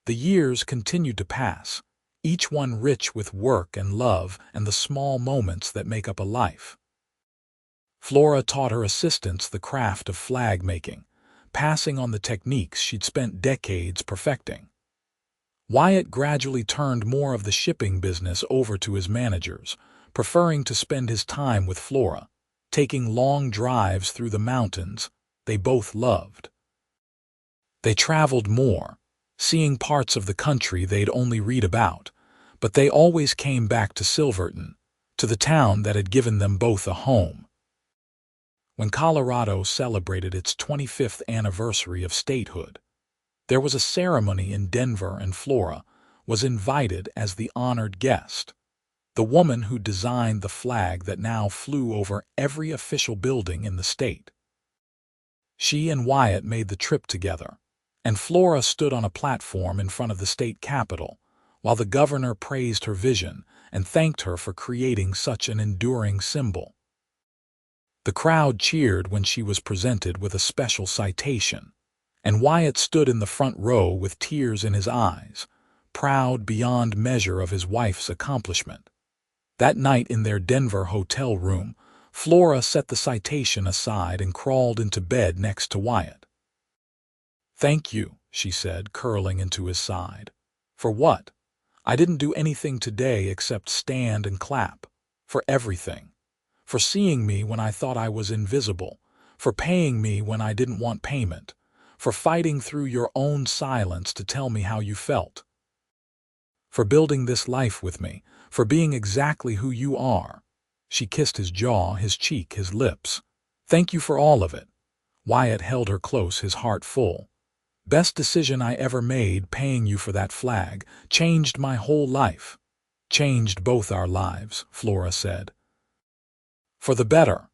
The years continued to pass, each one rich with work and love and the small moments that make up a life. Flora taught her assistants the craft of flag making, passing on the techniques she'd spent decades perfecting. Wyatt gradually turned more of the shipping business over to his managers, preferring to spend his time with Flora, taking long drives through the mountains they both loved. They traveled more, seeing parts of the country they'd only read about, but they always came back to Silverton, to the town that had given them both a home. When Colorado celebrated its 25th anniversary of statehood, there was a ceremony in Denver, and Flora was invited as the honored guest, the woman who designed the flag that now flew over every official building in the state. She and Wyatt made the trip together, and Flora stood on a platform in front of the state capitol, while the governor praised her vision and thanked her for creating such an enduring symbol. The crowd cheered when she was presented with a special citation, and Wyatt stood in the front row with tears in his eyes, proud beyond measure of his wife's accomplishment. That night in their Denver hotel room, Flora set the citation aside and crawled into bed next to Wyatt. "Thank you," she said, curling into his side. "For what? I didn't do anything today except stand and clap. For everything. For seeing me when I thought I was invisible. For paying me when I didn't want payment. For fighting through your own silence to tell me how you felt. For building this life with me. For being exactly who you are." She kissed his jaw, his cheek, his lips. "Thank you for all of it." Wyatt held her close, his heart full. Best decision I ever made, paying you for that flag. Changed my whole life. Changed both our lives, Flora said. For the better.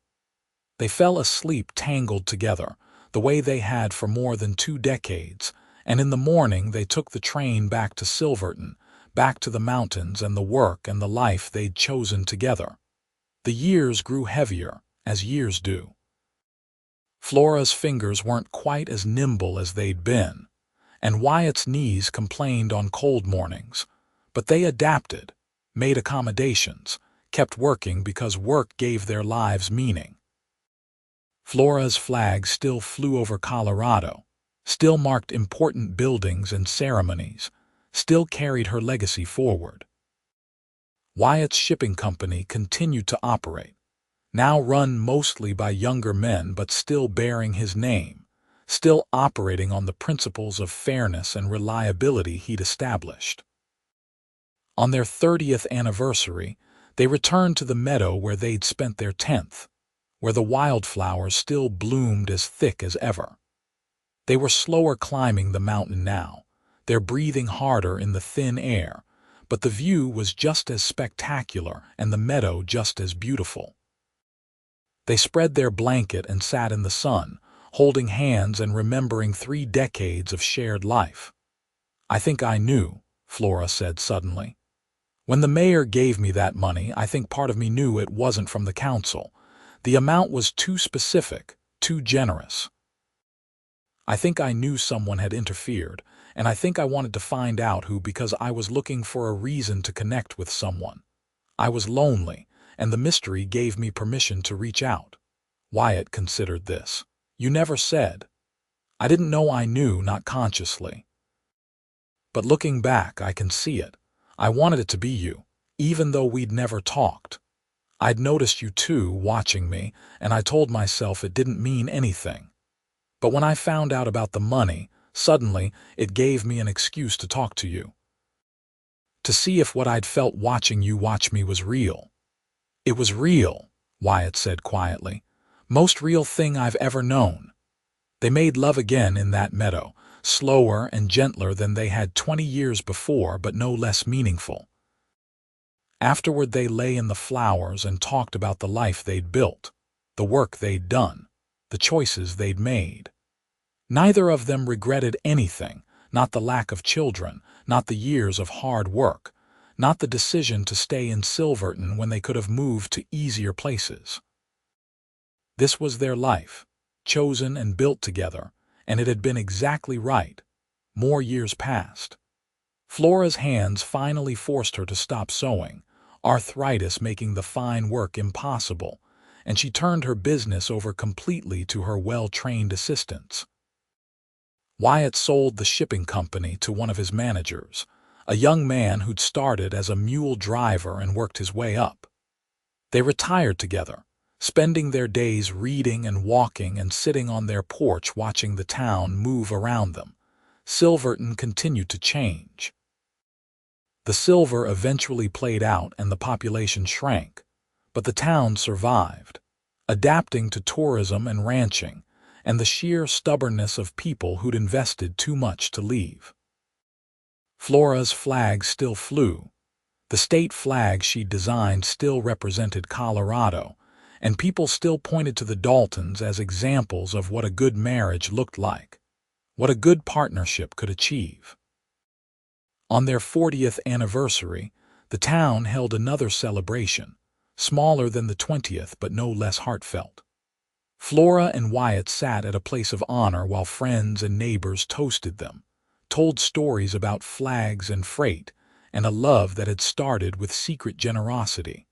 They fell asleep tangled together, the way they had for more than 2 decades, and in the morning they took the train back to Silverton, back to the mountains and the work and the life they'd chosen together. The years grew heavier, as years do. Flora's fingers weren't quite as nimble as they'd been, and Wyatt's knees complained on cold mornings, but they adapted, made accommodations, kept working because work gave their lives meaning. Flora's flag still flew over Colorado, still marked important buildings and ceremonies, still carried her legacy forward. Wyatt's shipping company continued to operate, now run mostly by younger men but still bearing his name, still operating on the principles of fairness and reliability he'd established. On their 30th anniversary, they returned to the meadow where they'd spent their 10th, where the wildflowers still bloomed as thick as ever. They were slower climbing the mountain now, their breathing harder in the thin air, but the view was just as spectacular and the meadow just as beautiful. They spread their blanket and sat in the sun, holding hands and remembering 3 decades of shared life. I think I knew, Flora said suddenly. When the mayor gave me that money, I think part of me knew it wasn't from the council. The amount was too specific, too generous. I think I knew someone had interfered, and I think I wanted to find out who because I was looking for a reason to connect with someone. I was lonely, and the mystery gave me permission to reach out. Wyatt considered this. You never said. I didn't know I knew, not consciously. But looking back, I can see it. I wanted it to be you, even though we'd never talked. I'd noticed you too, watching me, and I told myself it didn't mean anything. But when I found out about the money, suddenly it gave me an excuse to talk to you. To see if what I'd felt watching you watch me was real. It was real, Wyatt said quietly. Most real thing I've ever known. They made love again in that meadow, slower and gentler than they had 20 years before, but no less meaningful. Afterward they lay in the flowers and talked about the life they'd built, the work they'd done, the choices they'd made. Neither of them regretted anything, not the lack of children, not the years of hard work, not the decision to stay in Silverton when they could have moved to easier places. This was their life, chosen and built together, and it had been exactly right. More years passed. Flora's hands finally forced her to stop sewing, arthritis making the fine work impossible, and she turned her business over completely to her well-trained assistants. Wyatt sold the shipping company to one of his managers, a young man who'd started as a mule driver and worked his way up. They retired together, spending their days reading and walking and sitting on their porch watching the town move around them. Silverton continued to change. The silver eventually played out and the population shrank, but the town survived, adapting to tourism and ranching, and the sheer stubbornness of people who'd invested too much to leave. Flora's flag still flew. The state flag she'd designed still represented Colorado, and people still pointed to the Daltons as examples of what a good marriage looked like, what a good partnership could achieve. On their 40th anniversary, the town held another celebration, smaller than the 20th but no less heartfelt. Flora and Wyatt sat at a place of honor while friends and neighbors toasted them, told stories about flags and freight, and a love that had started with secret generosity.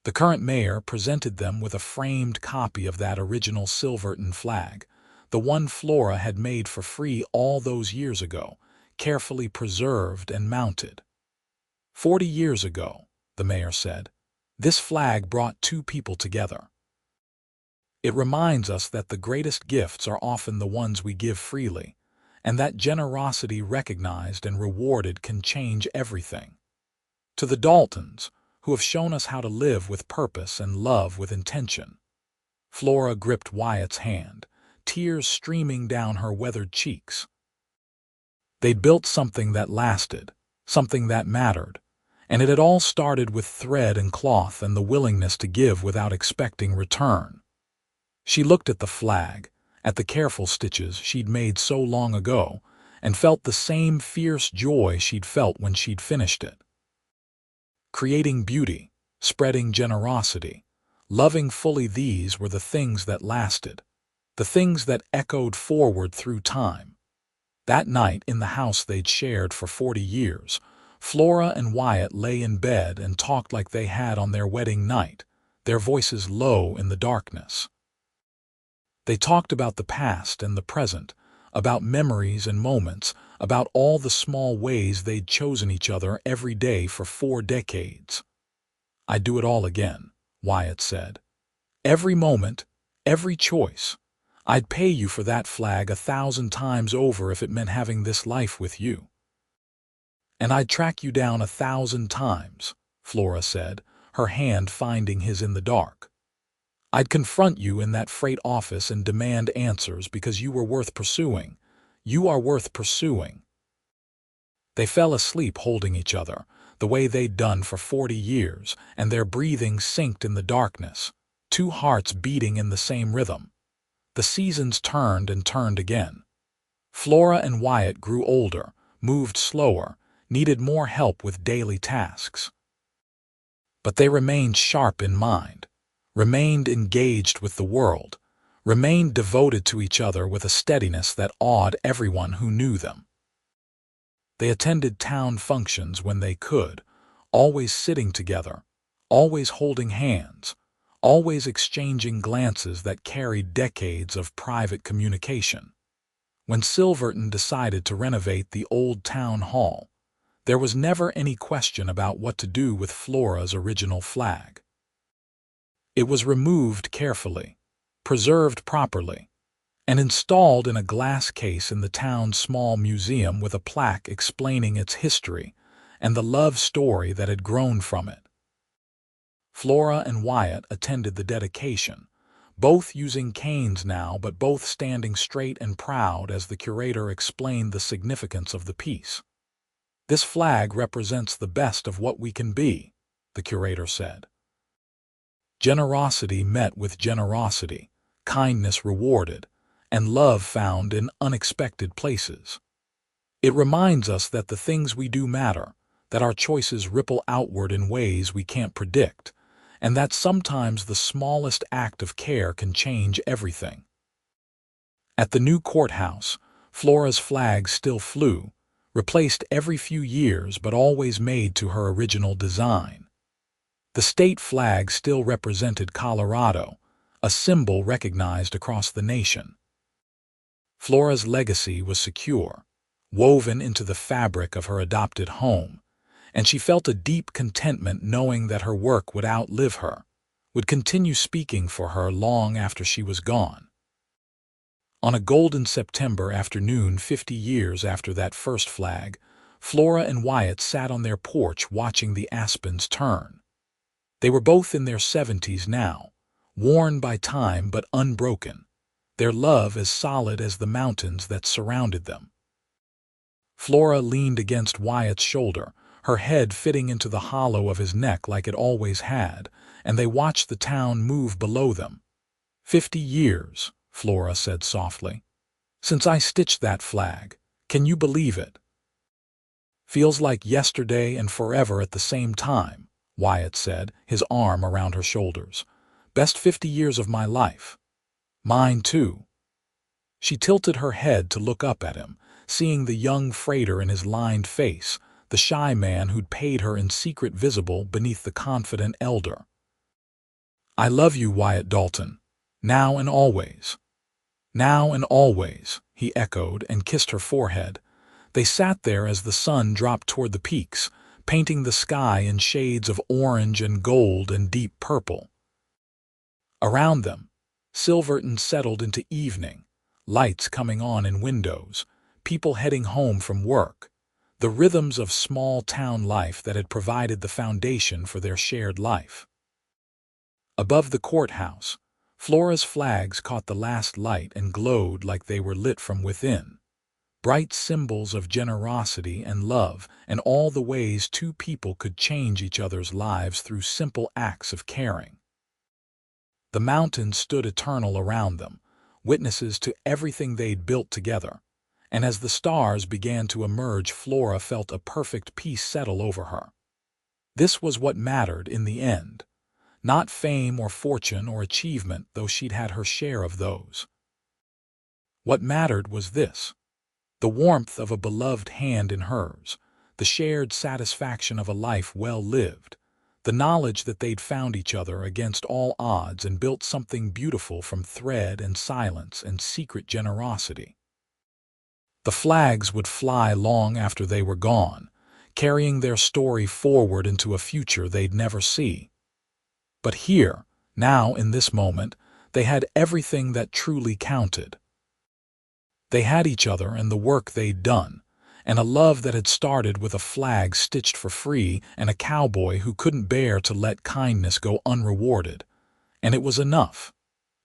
The current mayor presented them with a framed copy of that original Silverton flag, the one Flora had made for free all those years ago, carefully preserved and mounted. 40 years ago, the mayor said, this flag brought 2 people together. It reminds us that the greatest gifts are often the ones we give freely, and that generosity recognized and rewarded can change everything. To the Daltons, who have shown us how to live with purpose and love with intention. Flora gripped Wyatt's hand, tears streaming down her weathered cheeks. They'd built something that lasted, something that mattered, and it had all started with thread and cloth and the willingness to give without expecting return. She looked at the flag, at the careful stitches she'd made so long ago, and felt the same fierce joy she'd felt when she'd finished it. Creating beauty, spreading generosity, loving fully, these were the things that lasted, the things that echoed forward through time. That night in the house they'd shared for 40 years, Flora and Wyatt lay in bed and talked like they had on their wedding night, their voices low in the darkness. They talked about the past and the present, about memories and moments, about all the small ways they'd chosen each other every day for 4 decades. "I'd do it all again," Wyatt said. "Every moment, every choice. I'd pay you for that flag 1,000 times over if it meant having this life with you." "And I'd track you down 1,000 times," Flora said, her hand finding his in the dark. "I'd confront you in that freight office and demand answers because you were worth pursuing. You are worth pursuing." They fell asleep holding each other, the way they'd done for 40 years, and their breathing synced in the darkness, 2 hearts beating in the same rhythm. The seasons turned and turned again. Flora and Wyatt grew older, moved slower, needed more help with daily tasks. But they remained sharp in mind, remained engaged with the world, remained devoted to each other with a steadiness that awed everyone who knew them. They attended town functions when they could, always sitting together, always holding hands, always exchanging glances that carried decades of private communication. When Silverton decided to renovate the old town hall, there was never any question about what to do with Flora's original flag. It was removed carefully, preserved properly, and installed in a glass case in the town's small museum with a plaque explaining its history and the love story that had grown from it. Flora and Wyatt attended the dedication, both using canes now but both standing straight and proud as the curator explained the significance of the piece. "This flag represents the best of what we can be," the curator said. "Generosity met with generosity, kindness rewarded, and love found in unexpected places. It reminds us that the things we do matter, that our choices ripple outward in ways we can't predict, and that sometimes the smallest act of care can change everything." At the new courthouse, Flora's flag still flew, replaced every few years but always made to her original design. The state flag still represented Colorado, a symbol recognized across the nation. Flora's legacy was secure, woven into the fabric of her adopted home, and she felt a deep contentment knowing that her work would outlive her, would continue speaking for her long after she was gone. On a golden September afternoon 50 years after that first flag, Flora and Wyatt sat on their porch watching the aspens turn. They were both in their 70s now, worn by time but unbroken, their love as solid as the mountains that surrounded them. Flora leaned against Wyatt's shoulder, her head fitting into the hollow of his neck like it always had, and they watched the town move below them. 50 years, Flora said softly. "Since I stitched that flag. Can you believe it?" "Feels like yesterday and forever at the same time," Wyatt said, his arm around her shoulders. "Best 50 years of my life." "Mine too." She tilted her head to look up at him, seeing the young freighter in his lined face, the shy man who'd paid her in secret visible beneath the confident elder. "I love you, Wyatt Dalton, now and always." "Now and always," he echoed and kissed her forehead. They sat there as the sun dropped toward the peaks, painting the sky in shades of orange and gold and deep purple. Around them, Silverton settled into evening, lights coming on in windows, people heading home from work, the rhythms of small-town life that had provided the foundation for their shared life. Above the courthouse, Flora's flags caught the last light and glowed like they were lit from within. Bright symbols of generosity and love, and all the ways two people could change each other's lives through simple acts of caring. The mountains stood eternal around them, witnesses to everything they'd built together, and as the stars began to emerge, Flora felt a perfect peace settle over her. This was what mattered in the end. Not fame or fortune or achievement, though she'd had her share of those. What mattered was this: the warmth of a beloved hand in hers, the shared satisfaction of a life well lived, the knowledge that they'd found each other against all odds and built something beautiful from thread and silence and secret generosity. The flags would fly long after they were gone, carrying their story forward into a future they'd never see. But here, now in this moment, they had everything that truly counted. They had each other and the work they'd done, and a love that had started with a flag stitched for free and a cowboy who couldn't bear to let kindness go unrewarded. And it was enough.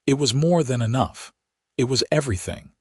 It was more than enough. It was everything.